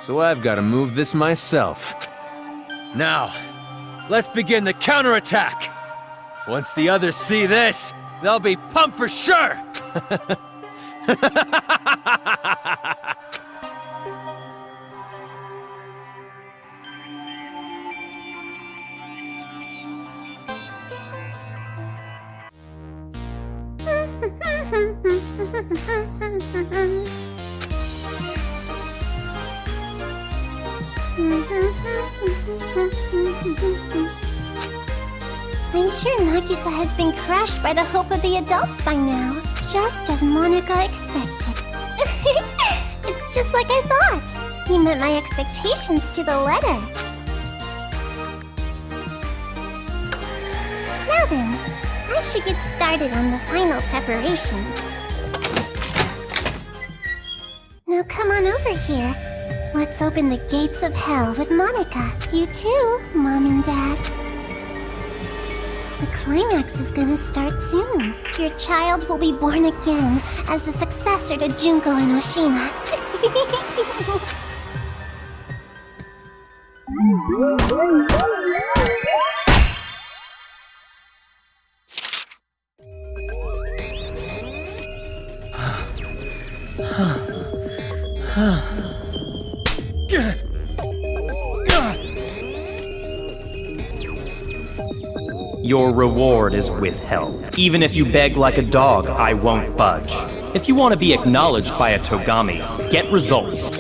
So I've got to move this myself. Now, let's begin the counterattack! Once the others see this, they'll be pumped for sure! I'm sure Nagisa has been crushed by the hope of the adults by now, just as Monaca expected. It's just like I thought. He met my expectations to the letter. I should get started on the final preparation. Now come on over here. Let's open the gates of hell with Monaca. You too, Mom and Dad. The climax is gonna start soon. Your child will be born again as the successor to Junko and Oshima. Your reward is withheld. Even if you beg like a dog, I won't budge. If you want to be acknowledged by a Togami, get results.